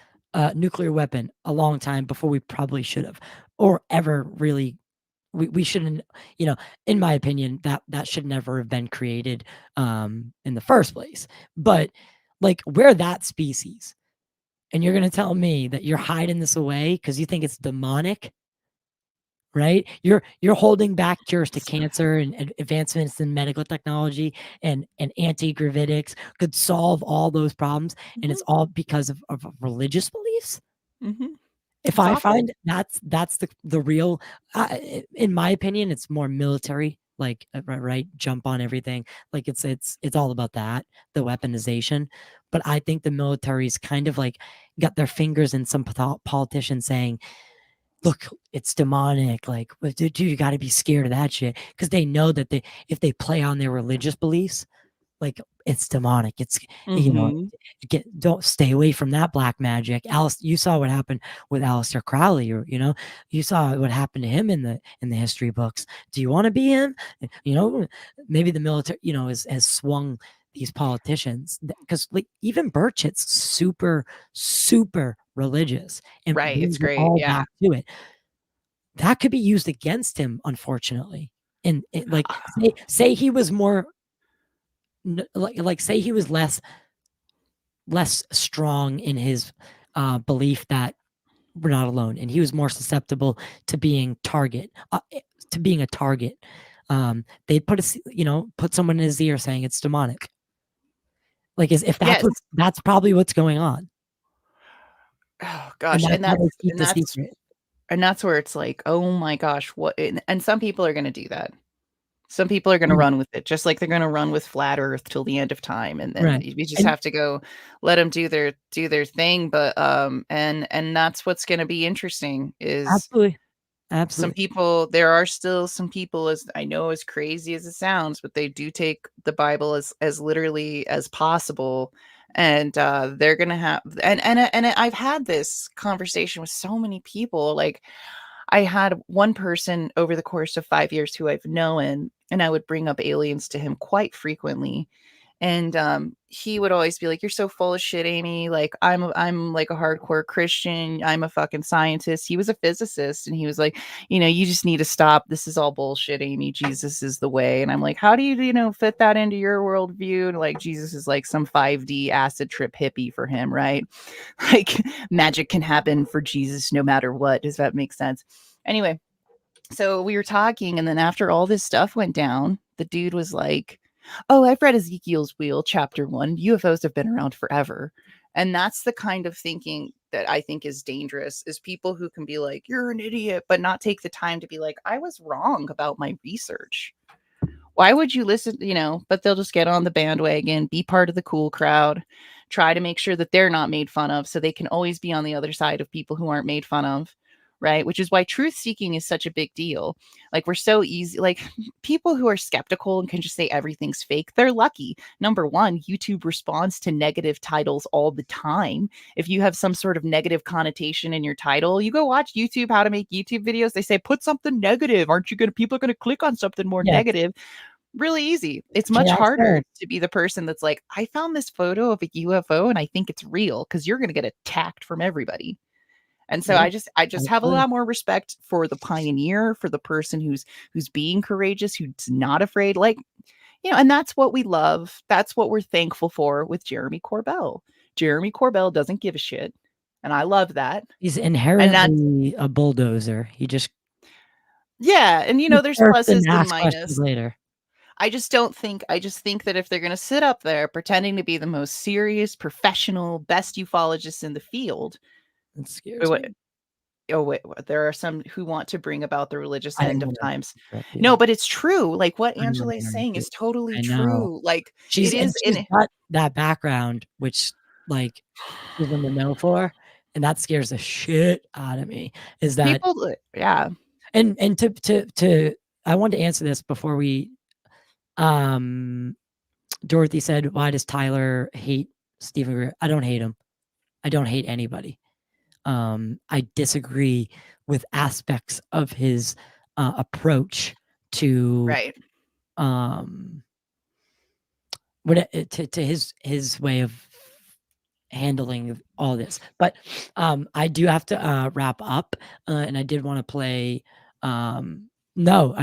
nuclear weapon a long time before we probably should have, or ever really. We shouldn't, in my opinion, that should never have been created in the first place. But like, we're that species, and you're going to tell me that you're hiding this away because you think it's demonic, right? You're holding back cures to cancer, and advancements in medical technology and anti-gravitics could solve all those problems, and it's all because of religious beliefs. If I find that's the real, in my opinion, it's more military, like right, jump on everything. Like it's all about that, the weaponization. But I think the military's kind of like got their fingers in some politicians saying, look, it's demonic. Like, dude, you got to be scared of that shit, because they know that if they play on their religious beliefs, like, it's demonic. It's don't stay away from that black magic. Alice, you saw what happened with Aleister Crowley, or you saw what happened to him in the history books. Do you want to be him? Maybe the military, has swung these politicians, because like even Burchett's super religious and Right, it's brings it great, all yeah. back to it. That could be used against him, unfortunately. And like say he was more like say he was less strong in his belief that we're not alone, and he was more susceptible to being a target. They'd put someone in his ear saying it's demonic. Like if that's Yes. that's probably what's going on. Oh gosh, and that's where it's like, oh my gosh, what? And some people are going to do that. Some people are going to run with it, just like they're going to run with flat Earth till the end of time, and then we just have to go let them do their thing. But and that's what's going to be interesting is absolutely. Some people, there are still some people, as I know, as crazy as it sounds, but they do take the Bible as literally as possible. And they're gonna have and I've had this conversation with so many people. Like I had one person over the course of 5 years who I've known, and I would bring up aliens to him quite frequently. And he would always be like, "You're so full of shit, Amy. Like I'm like a hardcore Christian. I'm a fucking scientist." He was a physicist, and he was like, "You just need to stop. This is all bullshit, Amy. Jesus is the way." And I'm like, "How do you fit that into your worldview?" And like, Jesus is like some 5D acid trip hippie for him, right? Like magic can happen for Jesus no matter what. Does that make sense? Anyway, so we were talking, and then after all this stuff went down, the dude was like, "Oh, I've read Ezekiel's Wheel, chapter 1. UFOs have been around forever." And that's the kind of thinking that I think is dangerous, is people who can be like, "You're an idiot," but not take the time to be like, "I was wrong about my research." Why would you listen? But they'll just get on the bandwagon, be part of the cool crowd, try to make sure that they're not made fun of so they can always be on the other side of people who aren't made fun of. Right. Which is why truth seeking is such a big deal. Like we're so easy, like people who are skeptical and can just say everything's fake, they're lucky. Number one, YouTube responds to negative titles all the time. If you have some sort of negative connotation in your title, you go watch YouTube, how to make YouTube videos. They say, put something negative. People are going to click on something more negative. Really easy. It's much harder to be the person that's like, I found this photo of a UFO and I think it's real, because you're going to get attacked from everybody. And so I just have a lot more respect for the pioneer, for the person who's being courageous, who's not afraid, and that's what we love. That's what we're thankful for with Jeremy Corbell. Jeremy Corbell doesn't give a shit. And I love that. He's inherently a bulldozer. He just. Yeah. And there's pluses and minuses later. I just think that if they're going to sit up there pretending to be the most serious, professional, best ufologists in the field, it scares me. Oh, wait, there are some who want to bring about the religious end of times. No, but it's true. Like what Angela is saying is totally true. Like she's got that background, which like she's in the know for, and that scares the shit out of me. Is that people? Yeah. And to I wanted to answer this before we. Dorothy said, "Why does Tyler hate Stephen Greer?" I don't hate him. I don't hate anybody. I disagree with aspects of his approach to to his way of handling all this. But I do have to wrap up, and I did want to play. No,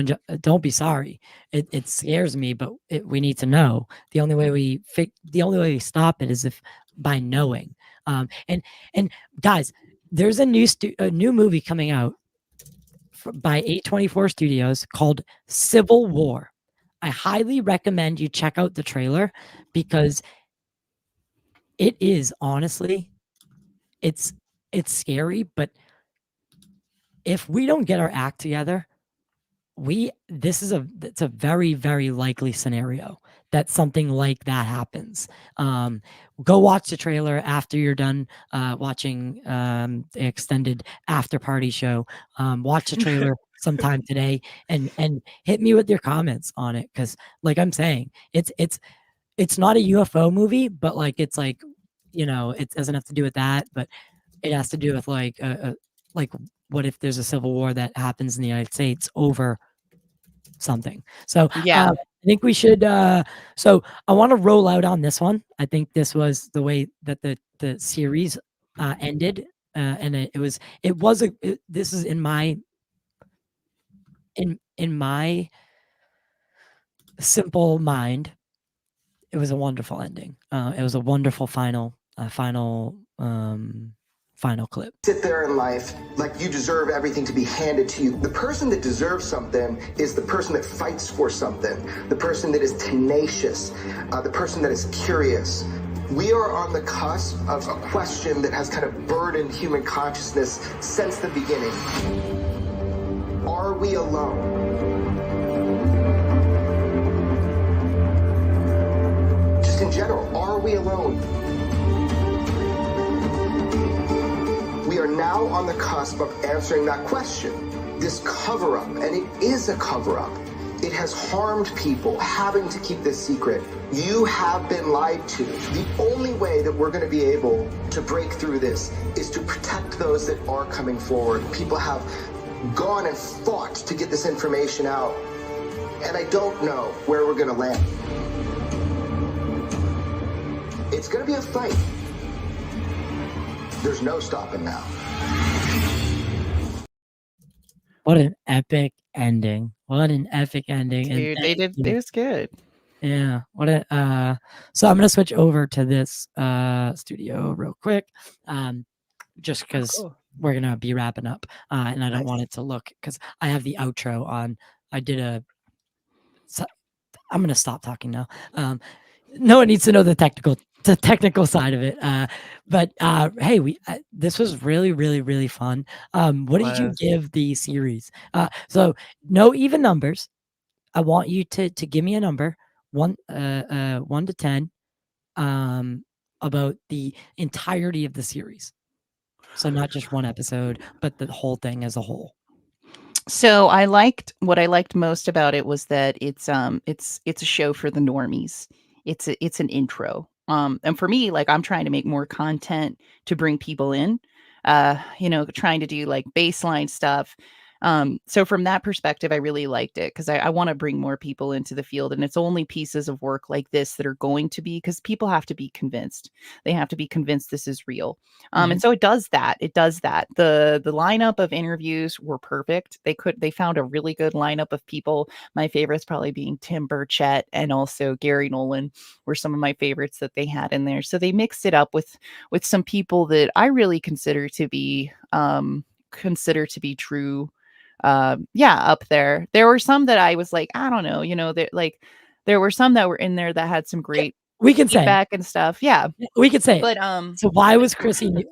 don't be sorry. It scares me, but we need to know. The only way we stop it is if by knowing. And guys, there's a new movie coming out by 824 Studios called Civil War. I highly recommend you check out the trailer, because it is honestly, it's scary, but if we don't get our act together, it's a very, very likely scenario that something like that happens. Go watch the trailer after you're done watching the extended after party show. Watch the trailer sometime today and hit me with your comments on it, because like I'm saying, it's not a UFO movie, but like it's like, it doesn't have to do with that, but it has to do with like what if there's a civil war that happens in the United States over something. So yeah, I think we should. So I want to roll out on this one. I think this was the way that the series ended, and this is in my simple mind. It was a wonderful ending. It was a wonderful final clip. Sit there in life like you deserve everything to be handed to you. The person that deserves something is the person that fights for something, the person that is tenacious, the person that is curious. We are on the cusp of a question that has kind of burdened human consciousness since the beginning. Are we alone? Just in general, are we alone? We are now on the cusp of answering that question. This cover-up, and it is a cover-up, it has harmed people having to keep this secret. You have been lied to. The only way that we're going to be able to break through this is to protect those that are coming forward. People have gone and fought to get this information out, and I don't know where we're going to land. It's going to be a fight. There's no stopping now. What an epic ending. What an epic ending. Dude, it was good. Yeah. So I'm gonna switch over to this studio real quick. Just because we're gonna be wrapping up. And I don't want it to look because I have the outro on. I'm gonna stop talking now. No one needs to know the technical side of it. But hey, this was really, really, really fun. What did you give the series? So no even numbers. I want you to give me a number, 1 to 10, about the entirety of the series. So not just one episode, but the whole thing as a whole. So what I liked most about it was that it's a show for the normies. It's an intro. And for me, like, I'm trying to make more content to bring people in, trying to do like baseline stuff. So from that perspective, I really liked it because I want to bring more people into the field, and it's only pieces of work like this that are going to be, because people have to be convinced. They have to be convinced this is real. And so it does that. The lineup of interviews were perfect. They found a really good lineup of people. My favorites probably being Tim Burchett and also Gary Nolan were some of my favorites that they had in there. So they mixed it up with some people that I really consider to be true. Up there. There were some that I was like, I don't know, there were some that were in there that had some great we can say feedback and stuff. Yeah, we could say. But so why was Chrissy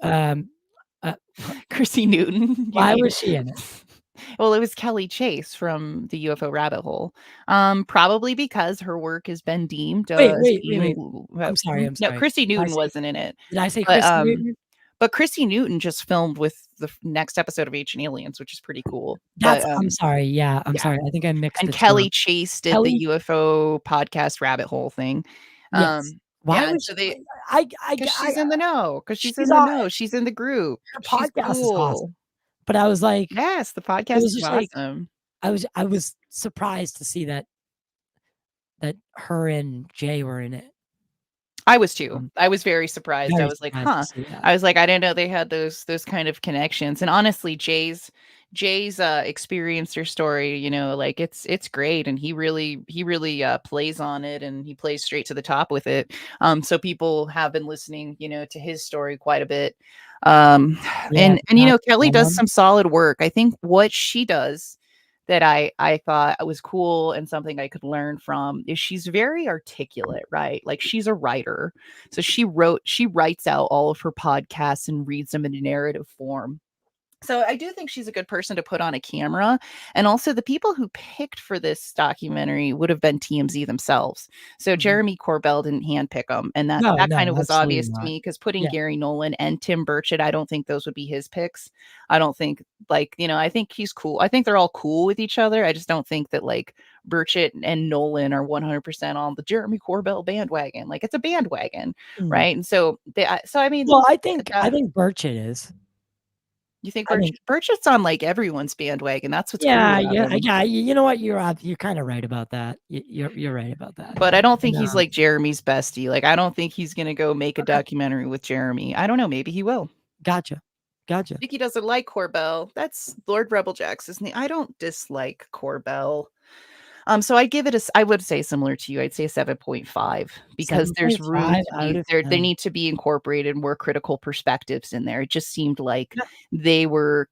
Chrissy Newton? Why was she in it? Well, it was Kelly Chase from the UFO Rabbit Hole. Probably because her work has been deemed. Wait. I'm sorry. No, Chrissy Newton wasn't in it. Did I say Chrissy Newton? But Chrissy Newton just filmed with the next episode of Ancient Aliens, which is pretty cool. I'm sorry. Yeah, I'm sorry. I think I mixed. And Kelly Chase did the UFO podcast Rabbit Hole thing. Yes. Why was they? She's in the know. Because she's in the know. She's in the group. Her podcast is awesome. But I was like, yes, the podcast is awesome. I was surprised to see that her and Jay were in it. I was too. I was very surprised. I was like, huh. I was like, I didn't know they had those kind of connections. And honestly, Jay's experience or story, like it's great, and he really plays on it, and he plays straight to the top with it. So people have been listening, to his story quite a bit. And Kelly does some solid work. I think what she does that I thought was cool and something I could learn from is she's very articulate, right? Like, she's a writer. So she writes out all of her podcasts and reads them in a narrative form. So I do think she's a good person to put on a camera. And also, the people who picked for this documentary would have been TMZ themselves. So Jeremy Corbell didn't handpick them. And that kind of was obvious to me, because putting Gary Nolan and Tim Burchett, I don't think those would be his picks. I don't think, I think he's cool. I think they're all cool with each other. I just don't think that Burchett and Nolan are 100% on the Jeremy Corbell bandwagon. Like, it's a bandwagon, right? And so I mean, well, I think Burchett is. You think I think Burchett's on like everyone's bandwagon? That's what's yeah, cool about him. yeah. You know what? You're kind of right about that. You're right about that. But I don't think And, he's like Jeremy's bestie. Like, I don't think he's gonna go make a documentary with Jeremy. I don't know. Maybe he will. Gotcha. I think he doesn't like Corbell. That's Lord Rebeljack's his name. I don't dislike Corbell. So I give it I would say similar to you. I'd say a 7.5 because there's room 7.5 to out be of there. They 10. need to be incorporated more critical perspectives in there. It just seemed like they were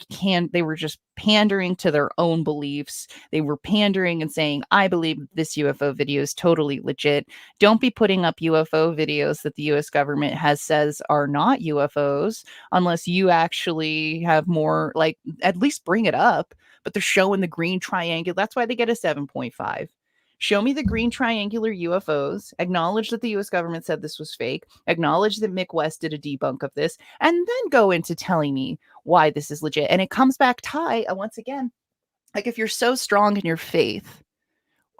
just pandering to their own beliefs. They were pandering and saying, I believe this UFO video is totally legit. Don't be putting up UFO videos that the US government says are not UFOs unless you actually have more, like, at least bring it up. But they're showing the green triangle. That's why they get a 7.5. Show me the green triangular UFOs, acknowledge that the US government said this was fake, acknowledge that Mick West did a debunk of this, and then go into telling me why this is legit. And it comes back, once again, like, if you're so strong in your faith,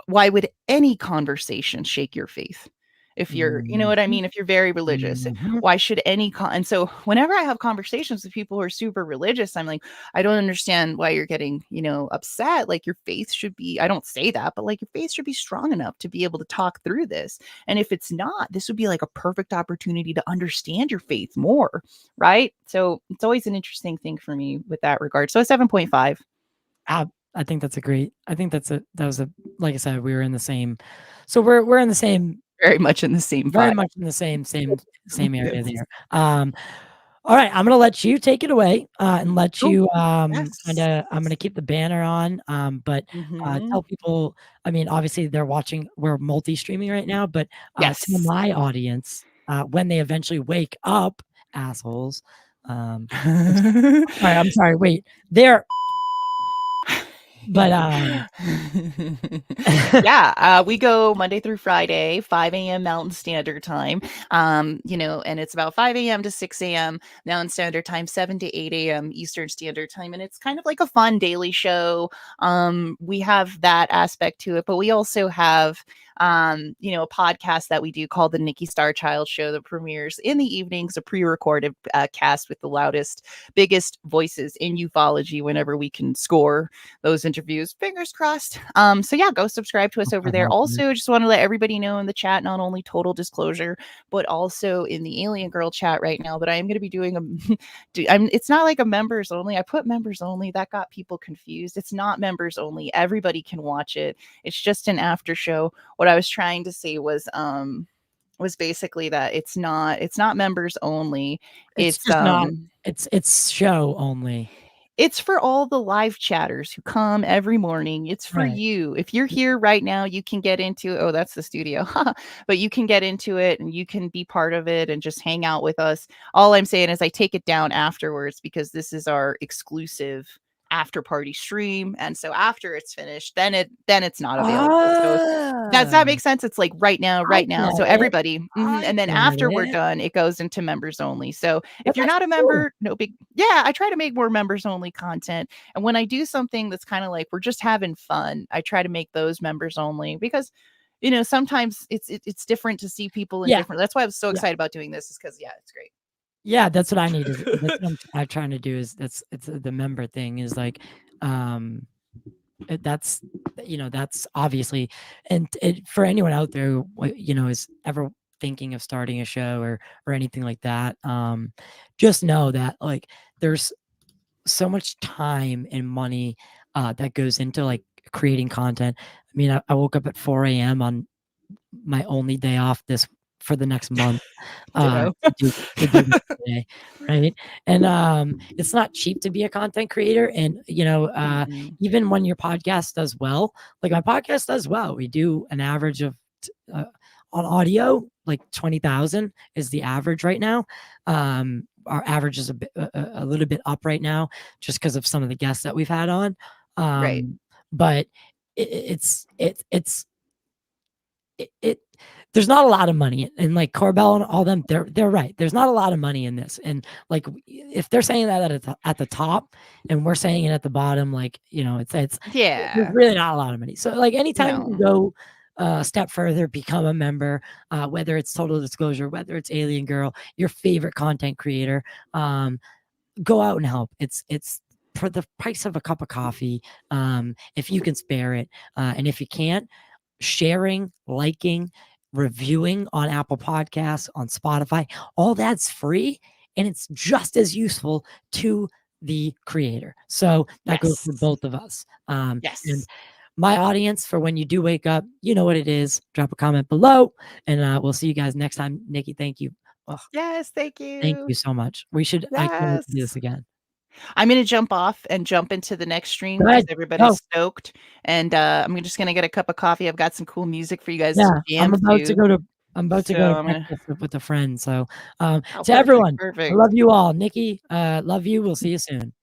why would any conversation shake your faith? If you're, you know what I mean? If you're very religious, why should and so whenever I have conversations with people who are super religious, I'm like, I don't understand why you're getting, upset. Like, your faith should be, I don't say that, but like, your faith should be strong enough to be able to talk through this. And if it's not, this would be like a perfect opportunity to understand your faith more. Right. So it's always an interesting thing for me with that regard. So a 7.5. I think that's like I said, we were in the same, so we're in the same, very much in the same area there. All right, I'm gonna let you take it away and let you I'm gonna keep the banner on, but tell people, I mean, obviously they're watching, we're multi-streaming right now, but to my audience, when they eventually wake up, assholes, all right, I'm sorry, wait, they're but we go Monday through Friday, 5 a.m. Mountain Standard Time. And it's about 5 a.m. to 6 a.m. Mountain Standard Time, 7 to 8 a.m. Eastern Standard Time. And it's kind of like a fun daily show. We have that aspect to it, but we also have a podcast that we do called the Nikki Starchild Show that premieres in the evenings, a pre-recorded cast with the loudest, biggest voices in ufology whenever we can score those interviews. Fingers crossed. So yeah, go subscribe to us over there. Also, just want to let everybody know in the chat, not only total disclosure, but also in the Alien Girl chat right now, that I am going to be doing it's not like a members only. I put members only. That got people confused. It's not members only. Everybody can watch it. It's just an after show. What I was trying to say was basically that it's not members only. It's show only. It's for all the live chatters who come every morning. It's for you. If you're here right now, you can get into, oh, that's the studio, but you can get into it and you can be part of it and just hang out with us. All I'm saying is I take it down afterwards because this is our exclusive after party stream, and so after it's finished, then it's not available. So does that make sense? It's like right now. So everybody, and then after we're done, it goes into members only. So if you're not a member, no big. Yeah, I try to make more members only content, and when I do something that's kind of like we're just having fun, I try to make those members only because sometimes it's different to see people in different. That's why I was so excited about doing this, is because it's great. Yeah, that's what I need. That's what I'm trying to do. Is it's the member thing is like, that's obviously, and for anyone out there who is ever thinking of starting a show or anything like that, just know that like there's so much time and money that goes into like creating content. I mean, I woke up at 4 a.m. on my only day off for the next month to do this today, right? And it's not cheap to be a content creator. And even when your podcast does well, like my podcast does well, we do an average of on audio like 20,000 is the average right now. Our average is a little bit up right now just because of some of the guests that we've had on. But it's there's not a lot of money, and like Corbell and all them, they're right. There's not a lot of money in this, and like if they're saying that at the top, and we're saying it at the bottom, like it's there's really not a lot of money. So like anytime you go a step further, become a member, whether it's Total Disclosure, whether it's Alien Girl, your favorite content creator, go out and help. It's for the price of a cup of coffee, if you can spare it, and if you can't, sharing, liking, reviewing on Apple Podcasts, on Spotify, all that's free, and it's just as useful to the creator. So that goes for both of us. Yes. And my audience, for when you do wake up, you know what it is. Drop a comment below, and we'll see you guys next time. Nikki, thank you. Oh, Yes, thank you. thank you so much. I can't wait to do this again. I'm going to jump off and jump into the next stream Go because ahead. everybody's Go. stoked. And I'm just going to get a cup of coffee. I've got some cool music for you guys Yeah, to jam I'm about to to. go to I'm gonna- breakfast with a friend. So perfect, to everyone, I perfect. love you all. Nikki, love you. We'll see you soon.